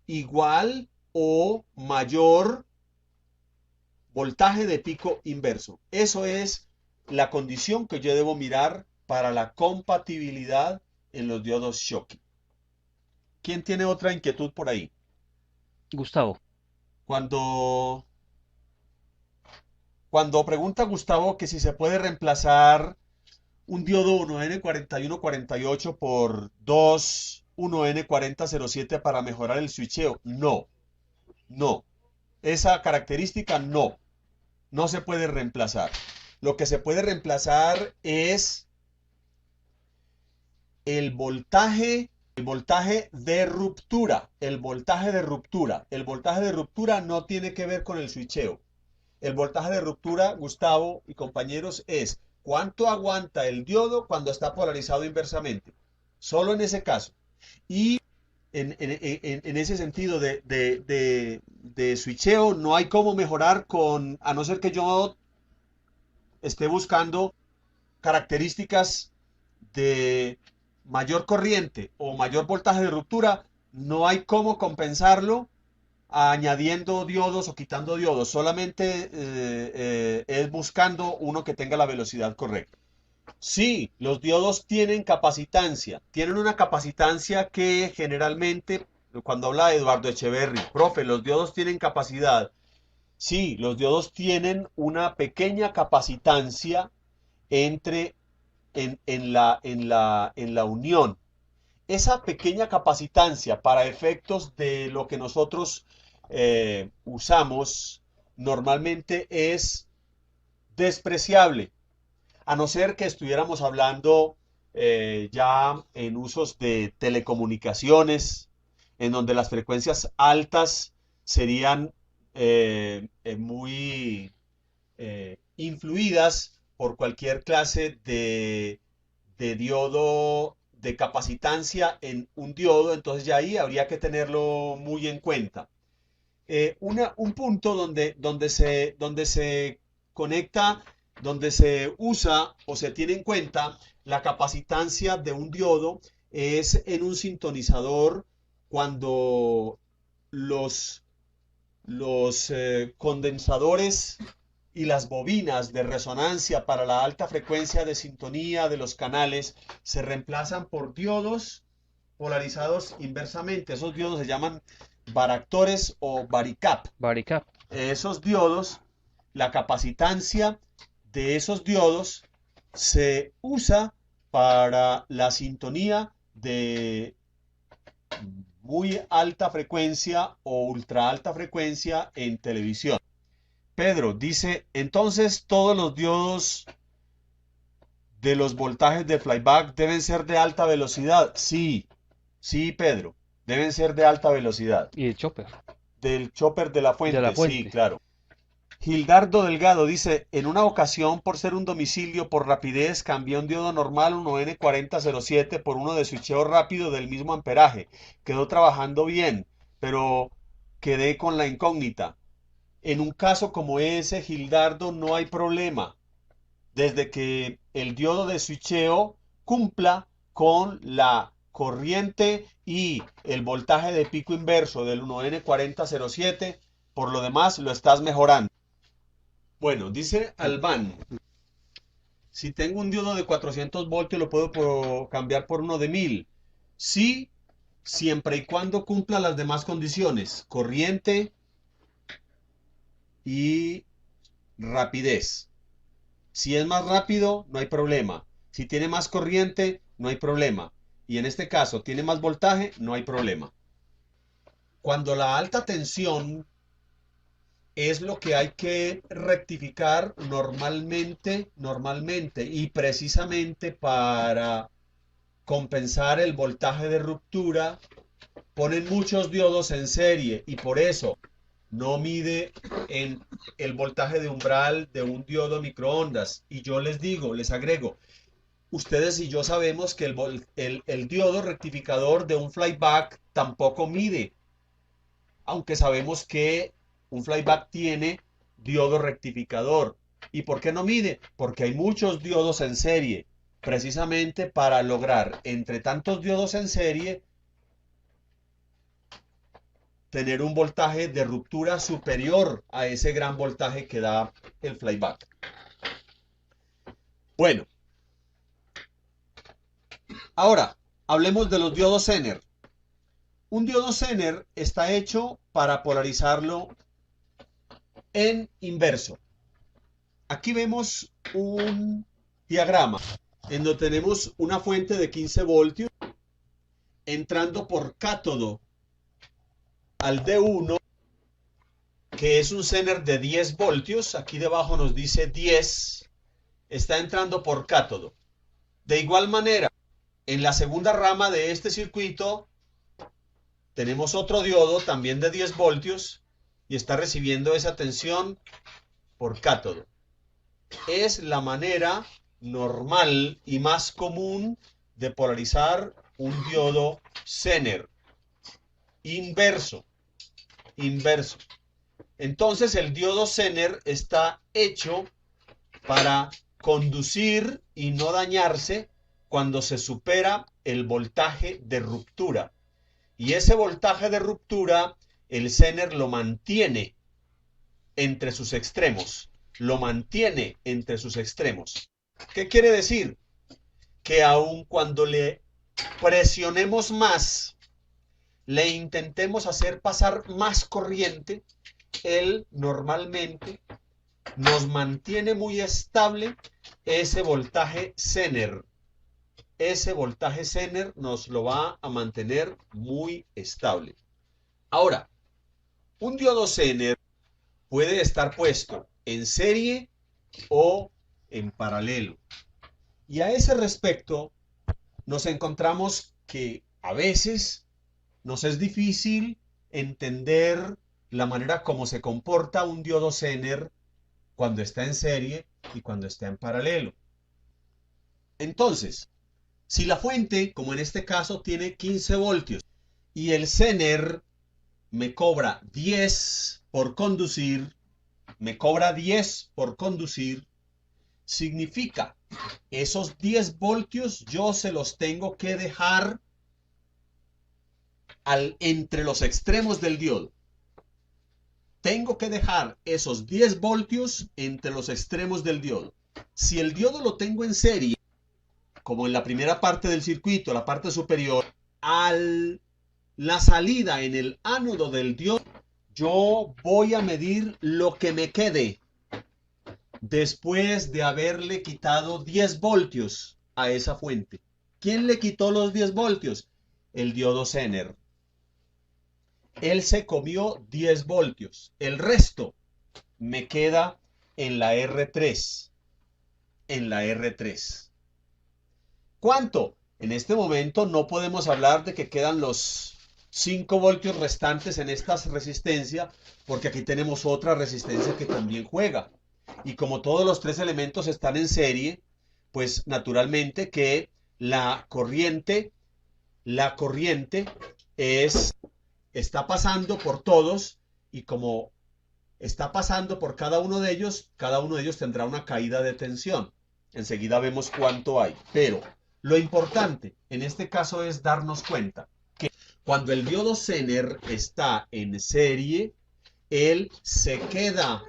igual o mayor voltaje de pico inverso. Eso es la condición que yo debo mirar para la compatibilidad en los diodos Schottky. ¿Quién tiene otra inquietud por ahí? Gustavo, Cuando, cuando pregunta Gustavo que si se puede reemplazar un diodo 1N4148 por dos 1N4007 para mejorar el switcheo. No, no. Esa característica no se puede reemplazar. Lo que se puede reemplazar es el voltaje de ruptura. El voltaje de ruptura. El voltaje de ruptura no tiene que ver con el switcheo. El voltaje de ruptura, Gustavo y compañeros, es cuánto aguanta el diodo cuando está polarizado inversamente. Solo en ese caso. Y en ese sentido de switcheo no hay cómo mejorar a no ser que yo esté buscando características de mayor corriente o mayor voltaje de ruptura, no hay cómo compensarlo añadiendo diodos o quitando diodos, solamente es buscando uno que tenga la velocidad correcta. Sí, los diodos tienen capacitancia, tienen una capacitancia que generalmente, cuando habla Eduardo Echeverry, profe, los diodos tienen capacidad. Sí, los diodos tienen una pequeña capacitancia entre en la unión. Esa pequeña capacitancia para efectos de lo que nosotros usamos normalmente es despreciable, a no ser que estuviéramos hablando ya en usos de telecomunicaciones, en donde las frecuencias altas serían muy influidas por cualquier clase de diodo de capacitancia en un diodo, entonces ya ahí habría que tenerlo muy en cuenta. Un punto donde se conecta, donde se usa o se tiene en cuenta la capacitancia de un diodo es en un sintonizador cuando los condensadores y las bobinas de resonancia para la alta frecuencia de sintonía de los canales se reemplazan por diodos polarizados inversamente. Esos diodos se llaman varactores o varicap. Varicap. Esos diodos, la capacitancia de esos diodos se usa para la sintonía de muy alta frecuencia o ultra alta frecuencia en televisión. Pedro dice, entonces todos los diodos de los voltajes de flyback deben ser de alta velocidad. Sí, sí, Pedro, deben ser de alta velocidad. Y el chopper. Del chopper de la De la fuente, sí, fuente. claro. Gildardo Delgado dice, en una ocasión, por ser un domicilio por rapidez, cambié un diodo normal 1N4007 por uno de switcheo rápido del mismo amperaje. Quedó trabajando bien, pero quedé con la incógnita. En un caso como ese, Gildardo, no hay problema, desde que el diodo de switcheo cumpla con la corriente y el voltaje de pico inverso del 1N4007. Por lo demás, lo estás mejorando. Bueno, dice Albán, si tengo un diodo de 400 voltios, ¿lo puedo cambiar por uno de 1000? Sí, siempre y cuando cumpla las demás condiciones, corriente y rapidez. Si es más rápido, no hay problema. Si tiene más corriente, no hay problema. Y en este caso, tiene más voltaje, no hay problema. Cuando la alta tensión es lo que hay que rectificar normalmente y precisamente para compensar el voltaje de ruptura, ponen muchos diodos en serie y por eso no mide en el voltaje de umbral de un diodo microondas. Y yo les digo, les agrego, ustedes y yo sabemos que el diodo rectificador de un flyback tampoco mide, aunque sabemos que un flyback tiene diodo rectificador. ¿Y por qué no mide? Porque hay muchos diodos en serie, precisamente para lograr entre tantos diodos en serie tener un voltaje de ruptura superior a ese gran voltaje que da el flyback. Bueno, ahora hablemos de los diodos Zener. Un diodo Zener está hecho para polarizarlo en inverso. Aquí vemos un diagrama en donde tenemos una fuente de 15 voltios entrando por cátodo al D1, que es un Zener de 10 voltios. Aquí debajo nos dice 10. Está entrando por cátodo. De igual manera, en la segunda rama de este circuito tenemos otro diodo también de 10 voltios y está recibiendo esa tensión por cátodo. Es la manera normal y más común de polarizar un diodo Zener. Inverso. Entonces el diodo Zener está hecho para conducir y no dañarse cuando se supera el voltaje de ruptura. Y ese voltaje de ruptura, el Zener lo mantiene entre sus extremos. ¿Qué quiere decir? Que aun cuando le presionemos más, le intentemos hacer pasar más corriente, él normalmente nos mantiene muy estable ese voltaje Zener. Ese voltaje Zener nos lo va a mantener muy estable. Ahora, un diodo Zener puede estar puesto en serie o en paralelo. Y a ese respecto, nos encontramos que a veces nos es difícil entender la manera como se comporta un diodo Zener cuando está en serie y cuando está en paralelo. Entonces, si la fuente, como en este caso, tiene 15 voltios y el Zener me cobra 10 por conducir, significa esos 10 voltios yo se los tengo que dejar entre los extremos del diodo. tengo que dejar esos 10 voltios entre los extremos del diodo. Si el diodo lo tengo en serie, como en la primera parte del circuito, la parte superior, la salida en el ánodo del diodo, yo voy a medir lo que me quede después de haberle quitado 10 voltios a esa fuente. ¿Quién le quitó los 10 voltios? El diodo Zener. Él se comió 10 voltios. El resto me queda en la R3. En la R3. ¿Cuánto? En este momento no podemos hablar de que quedan los 5 voltios restantes en esta resistencia, porque aquí tenemos otra resistencia que también juega. Y como todos los tres elementos están en serie, pues naturalmente que la corriente está pasando por todos, y como está pasando por cada uno de ellos tendrá una caída de tensión. Enseguida vemos cuánto hay. Pero lo importante en este caso es darnos cuenta que cuando el diodo Zener está en serie, él se queda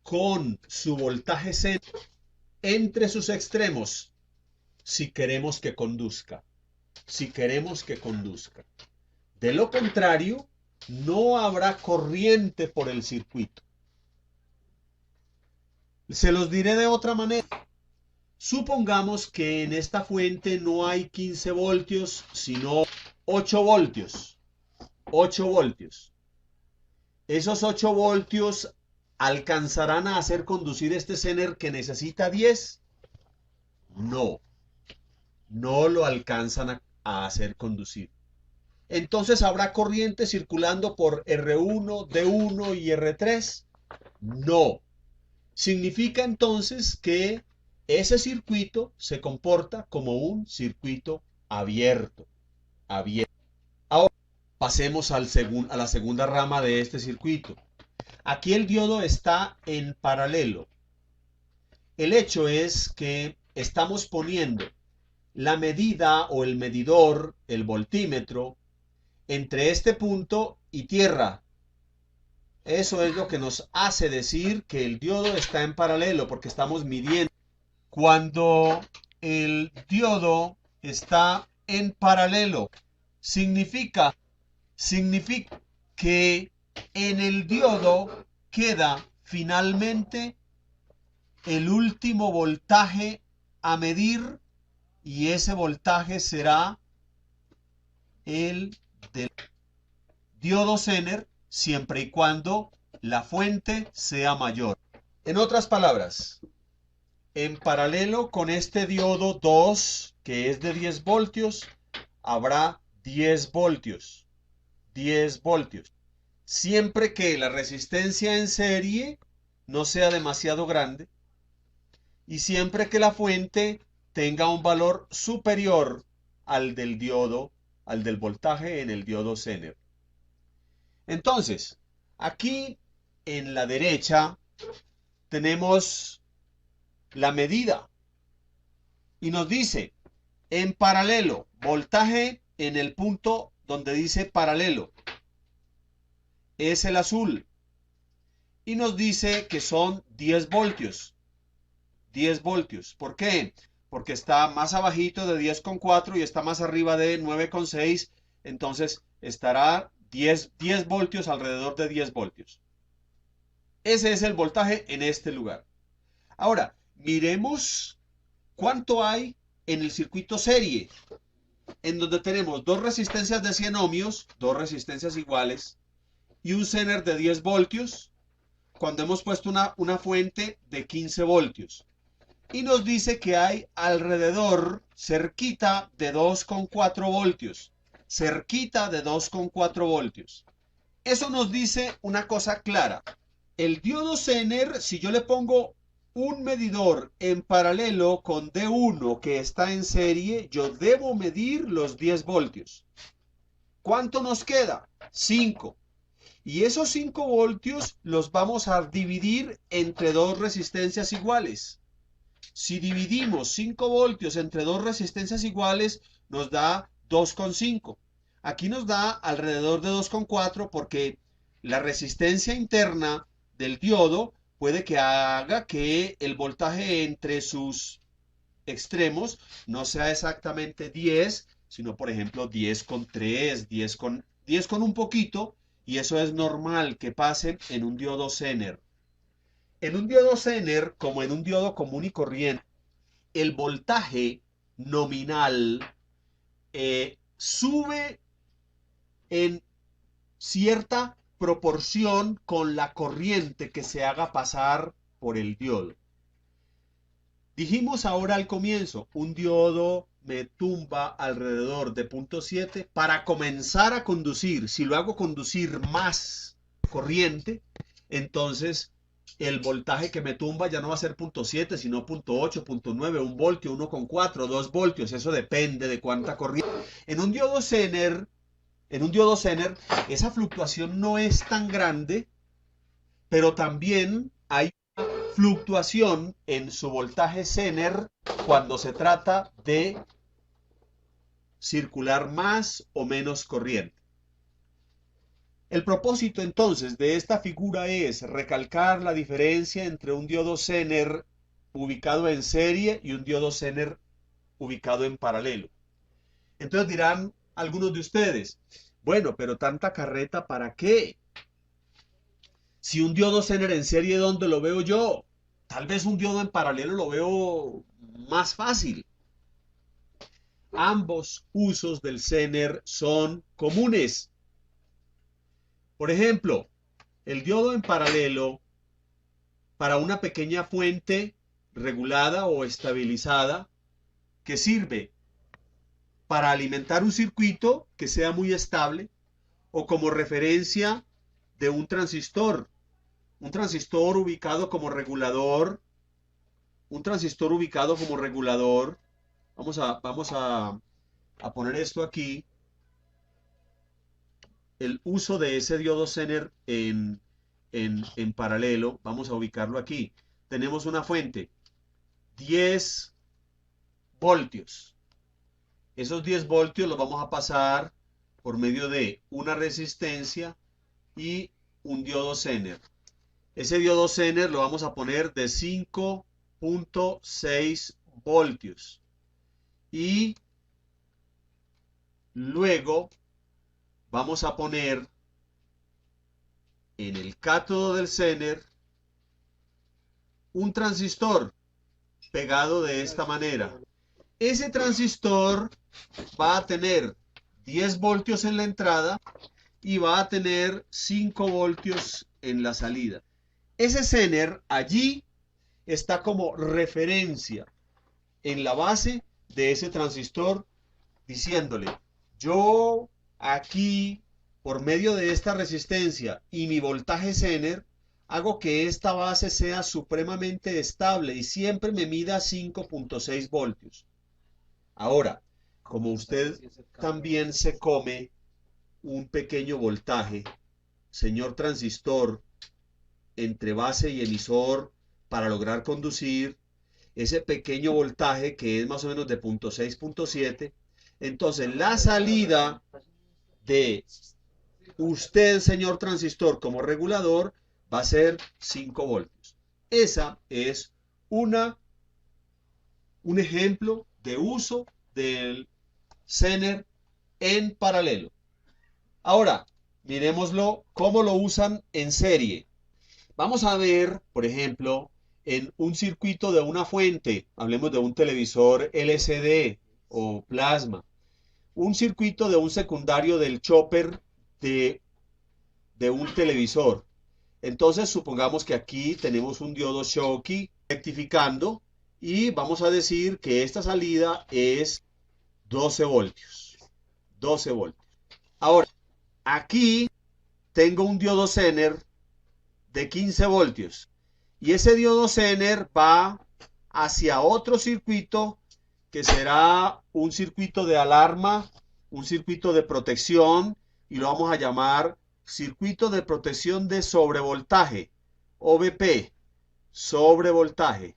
con su voltaje Zener entre sus extremos si queremos que conduzca. Si queremos que conduzca. De lo contrario, no habrá corriente por el circuito. Se los diré de otra manera. Supongamos que en esta fuente no hay 15 voltios, sino 8 voltios. 8 voltios. ¿Esos 8 voltios alcanzarán a hacer conducir este Zener que necesita 10? No. No lo alcanzan a hacer conducir. Entonces, ¿habrá corriente circulando por R1, D1 y R3? No. Significa entonces que ese circuito se comporta como un circuito abierto. Ahora, pasemos a la segunda rama de este circuito. Aquí el diodo está en paralelo. El hecho es que estamos poniendo la medida o el medidor, el voltímetro, entre este punto y tierra. Eso es lo que nos hace decir que el diodo está en paralelo, porque estamos midiendo. Cuando el diodo está en paralelo, significa que en el diodo queda finalmente el último voltaje a medir, y ese voltaje será el del diodo Zener, siempre y cuando la fuente sea mayor. En otras palabras, en paralelo con este diodo 2, que es de 10 voltios, habrá 10 voltios. 10 voltios. Siempre que la resistencia en serie no sea demasiado grande, y siempre que la fuente tenga un valor superior al del diodo, al del voltaje en el diodo Zener. Entonces, aquí en la derecha tenemos la medida y nos dice en paralelo, voltaje en el punto donde dice paralelo, es el azul, y nos dice que son 10 voltios. 10 voltios. ¿Por qué? Porque está más abajito de 10,4 y está más arriba de 9,6. Entonces estará 10 voltios, alrededor de 10 voltios. Ese es el voltaje en este lugar. Ahora, miremos cuánto hay en el circuito serie, en donde tenemos dos resistencias de 100 ohmios, dos resistencias iguales, y un Zener de 10 voltios, cuando hemos puesto una fuente de 15 voltios. Y nos dice que hay alrededor, cerquita de 2,4 voltios. Cerquita de 2,4 voltios. Eso nos dice una cosa clara. El diodo Zener, si yo le pongo un medidor en paralelo con D1 que está en serie, yo debo medir los 10 voltios. ¿Cuánto nos queda? 5. Y esos 5 voltios los vamos a dividir entre dos resistencias iguales. Si dividimos 5 voltios entre dos resistencias iguales, nos da 2,5. Aquí nos da alrededor de 2,4 porque La resistencia interna del diodo puede que haga que el voltaje entre sus extremos no sea exactamente 10, sino por ejemplo 10,3, 10 con un poquito, y eso es normal que pase en un diodo Zener. En un diodo Zener, como en un diodo común y corriente, el voltaje nominal sube en cierta proporción con la corriente que se haga pasar por el diodo. Dijimos ahora al comienzo, un diodo me tumba alrededor de 0,7 para comenzar a conducir. Si lo hago conducir más corriente, entonces el voltaje que me tumba ya no va a ser 0,7, sino 0,8, 0,9, 1 voltio, 1,4, 2 voltios. Eso depende de cuánta corriente. En un diodo Zener, esa fluctuación no es tan grande, pero también hay fluctuación en su voltaje Zener cuando se trata de circular más o menos corriente. El propósito entonces de esta figura es recalcar la diferencia entre un diodo Zener ubicado en serie y un diodo Zener ubicado en paralelo. Entonces dirán algunos de ustedes, bueno, pero tanta carreta, ¿para qué? Si un diodo Zener en serie, ¿dónde lo veo yo? Tal vez un diodo en paralelo lo veo más fácil. Ambos usos del Zener son comunes. Por ejemplo, el diodo en paralelo para una pequeña fuente regulada o estabilizada que sirve para alimentar un circuito que sea muy estable o como referencia de un transistor ubicado como regulador, vamos a poner esto aquí, el uso de ese diodo Zener en paralelo, vamos a ubicarlo aquí. Tenemos una fuente, 10 voltios. Esos 10 voltios los vamos a pasar por medio de una resistencia y un diodo Zener. Ese diodo Zener lo vamos a poner de 5,6 voltios. Y luego vamos a poner en el cátodo del Zener un transistor pegado de esta manera. Ese transistor va a tener 10 voltios en la entrada y va a tener 5 voltios en la salida. Ese Zener allí está como referencia en la base de ese transistor, diciéndole, yo aquí, por medio de esta resistencia y mi voltaje Zener, hago que esta base sea supremamente estable y siempre me mida 5,6 voltios. Ahora, como usted también se come un pequeño voltaje, señor transistor, entre base y emisor para lograr conducir ese pequeño voltaje que es más o menos de 0,6, 0,7, entonces la salida de usted, señor transistor, como regulador va a ser 5 voltios. Esa es un ejemplo de uso del Zener en paralelo. Ahora, miremoslo cómo lo usan en serie. Vamos a ver, por ejemplo, en un circuito de una fuente, hablemos de un televisor LCD o plasma, un circuito de un secundario del chopper de un televisor. Entonces, supongamos que aquí tenemos un diodo Schottky rectificando y vamos a decir que esta salida es 12 voltios. 12 voltios. Ahora, aquí tengo un diodo Zener de 15 voltios y ese diodo Zener va hacia otro circuito que será un circuito de alarma, un circuito de protección y lo vamos a llamar circuito de protección de sobrevoltaje, OVP, sobrevoltaje.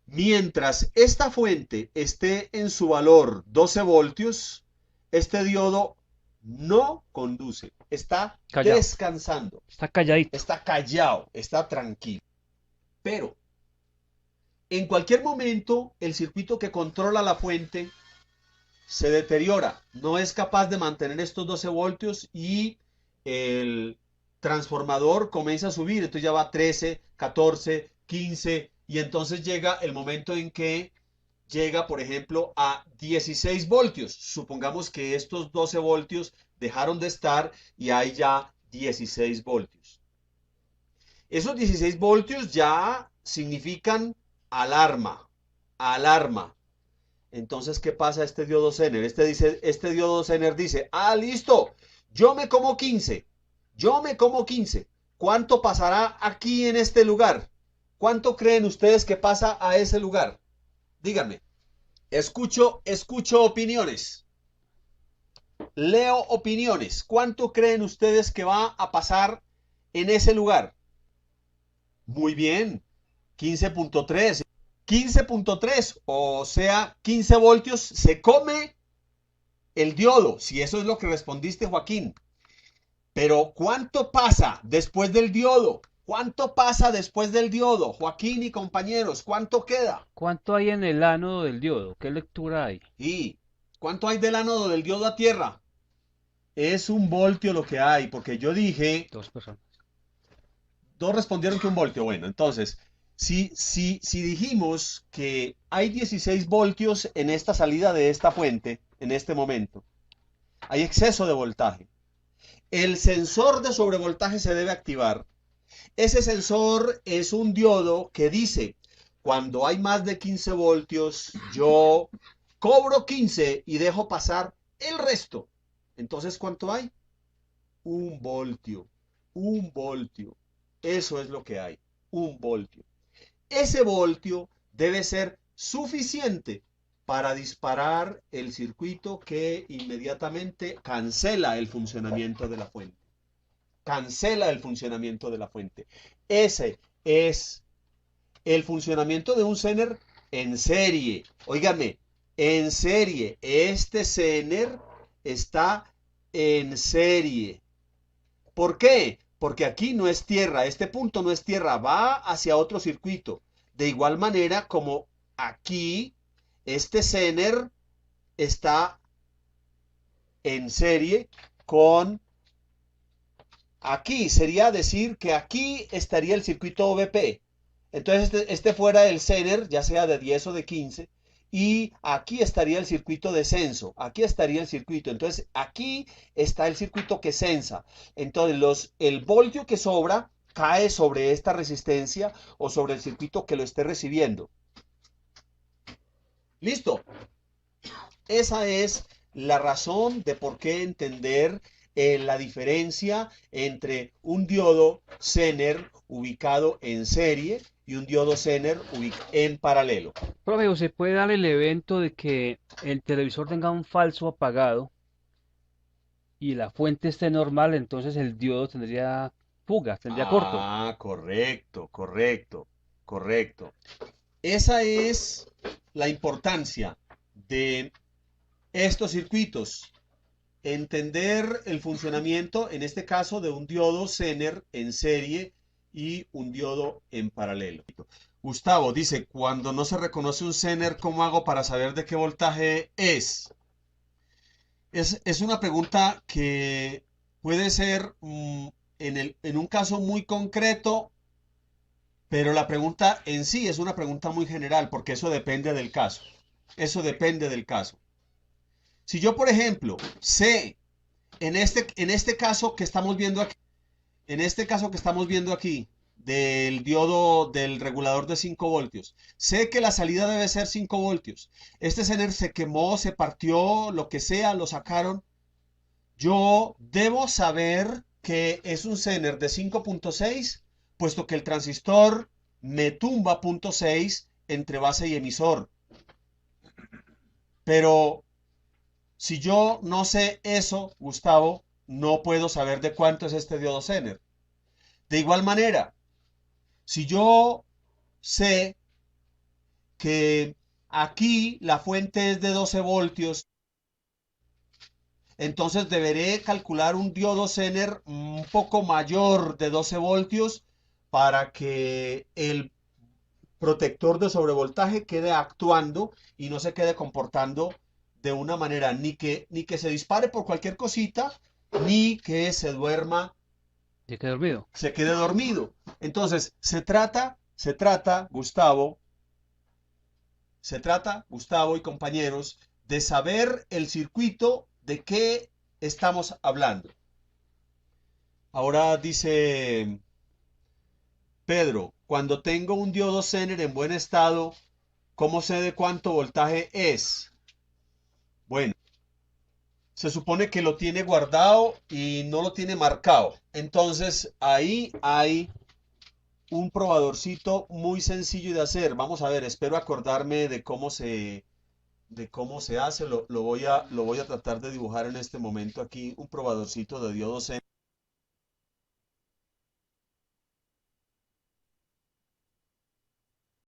Mientras esta fuente esté en su valor 12 voltios, este diodo no conduce, está Callado. descansando, Está calladito. está callado, está tranquilo. Pero en cualquier momento el circuito que controla la fuente se deteriora, no es capaz de mantener estos 12 voltios y el transformador comienza a subir, entonces ya va a 13, 14, 15 y entonces llega el momento en que llega, por ejemplo, a 16 voltios. Supongamos que estos 12 voltios dejaron de estar y hay ya 16 voltios. Esos 16 voltios ya significan alarma, alarma. Entonces, ¿qué pasa a este diodo Zener? Este diodo Zener dice, listo, yo me como 15, yo me como 15. ¿Cuánto pasará aquí en este lugar? ¿Cuánto creen ustedes que pasa a ese lugar? Díganme. Escucho opiniones. Leo opiniones. ¿Cuánto creen ustedes que va a pasar en ese lugar? Muy bien, 15.3. 15.3, o sea, 15 voltios se come el diodo, si eso es lo que respondiste, Joaquín. Pero ¿cuánto pasa después del diodo? ¿Cuánto pasa después del diodo? Joaquín y compañeros, ¿cuánto queda? ¿Cuánto hay en el ánodo del diodo? ¿Qué lectura hay? ¿Y cuánto hay del ánodo del diodo a tierra? Es un voltio lo que hay, porque yo dije, Dos personas. dos respondieron que un voltio. Bueno, entonces, si dijimos que hay 16 voltios en esta salida de esta fuente, en este momento, hay exceso de voltaje. El sensor de sobrevoltaje se debe activar. Ese sensor es un diodo que dice, cuando hay más de 15 voltios, yo cobro 15 y dejo pasar el resto. Entonces, ¿cuánto hay? Un voltio. Un voltio. Eso es lo que hay. Un voltio. Ese voltio debe ser suficiente para disparar el circuito que inmediatamente cancela el funcionamiento de la fuente. Cancela el funcionamiento de la fuente. Ese es el funcionamiento de un Zener en serie. Óigame, en serie. Este Zener está en serie. ¿Por qué? Porque aquí no es tierra, este punto no es tierra, va hacia otro circuito. De igual manera como aquí, este Zener está en serie con aquí. Sería decir que aquí estaría el circuito OVP. Entonces este fuera el Zener, ya sea de 10 o de 15, y aquí estaría el circuito de censo, aquí estaría el circuito, entonces aquí está el circuito que censa, entonces el voltio que sobra cae sobre esta resistencia o sobre el circuito que lo esté recibiendo. Listo, esa es la razón de por qué entender la diferencia entre un diodo Zener ubicado en serie y un diodo Zener en paralelo. Profe, ¿se puede dar el evento de que el televisor tenga un falso apagado y la fuente esté normal? Entonces el diodo tendría fugas, tendría corto. Correcto, correcto, correcto. Esa es la importancia de estos circuitos. Entender el funcionamiento, en este caso, de un diodo Zener en serie y un diodo en paralelo. Gustavo dice, cuando no se reconoce un Zener, ¿cómo hago para saber de qué voltaje es? Es una pregunta que puede ser en un caso muy concreto, pero la pregunta en sí es una pregunta muy general, porque eso depende del caso. Eso depende del caso. Si yo, por ejemplo, sé en este caso que estamos viendo aquí, en este caso que estamos viendo aquí, del diodo del regulador de 5 voltios, sé que la salida debe ser 5 voltios. Este Zener se quemó, se partió, lo que sea, lo sacaron. Yo debo saber que es un Zener de 5.6, puesto que el transistor me tumba 0.6 entre base y emisor. Pero si yo no sé eso, Gustavo, no puedo saber de cuánto es este diodo Zener. De igual manera, si yo sé que aquí la fuente es de 12 voltios entonces deberé calcular un diodo Zener un poco mayor de 12 voltios para que el protector de sobrevoltaje quede actuando y no se quede comportando de una manera ni que se dispare por cualquier cosita, ni que se duerma, ¿Ya quedó dormido? se quede dormido. Entonces, Gustavo y compañeros, de saber el circuito de qué estamos hablando. Ahora dice Pedro, cuando tengo un diodo Zener en buen estado, ¿cómo sé de cuánto voltaje es? Bueno, se supone que lo tiene guardado y no lo tiene marcado. Entonces ahí hay un probadorcito muy sencillo de hacer. Vamos a ver, espero acordarme de cómo se hace. Lo voy a tratar de dibujar en este momento aquí, un probadorcito de diodo Zener.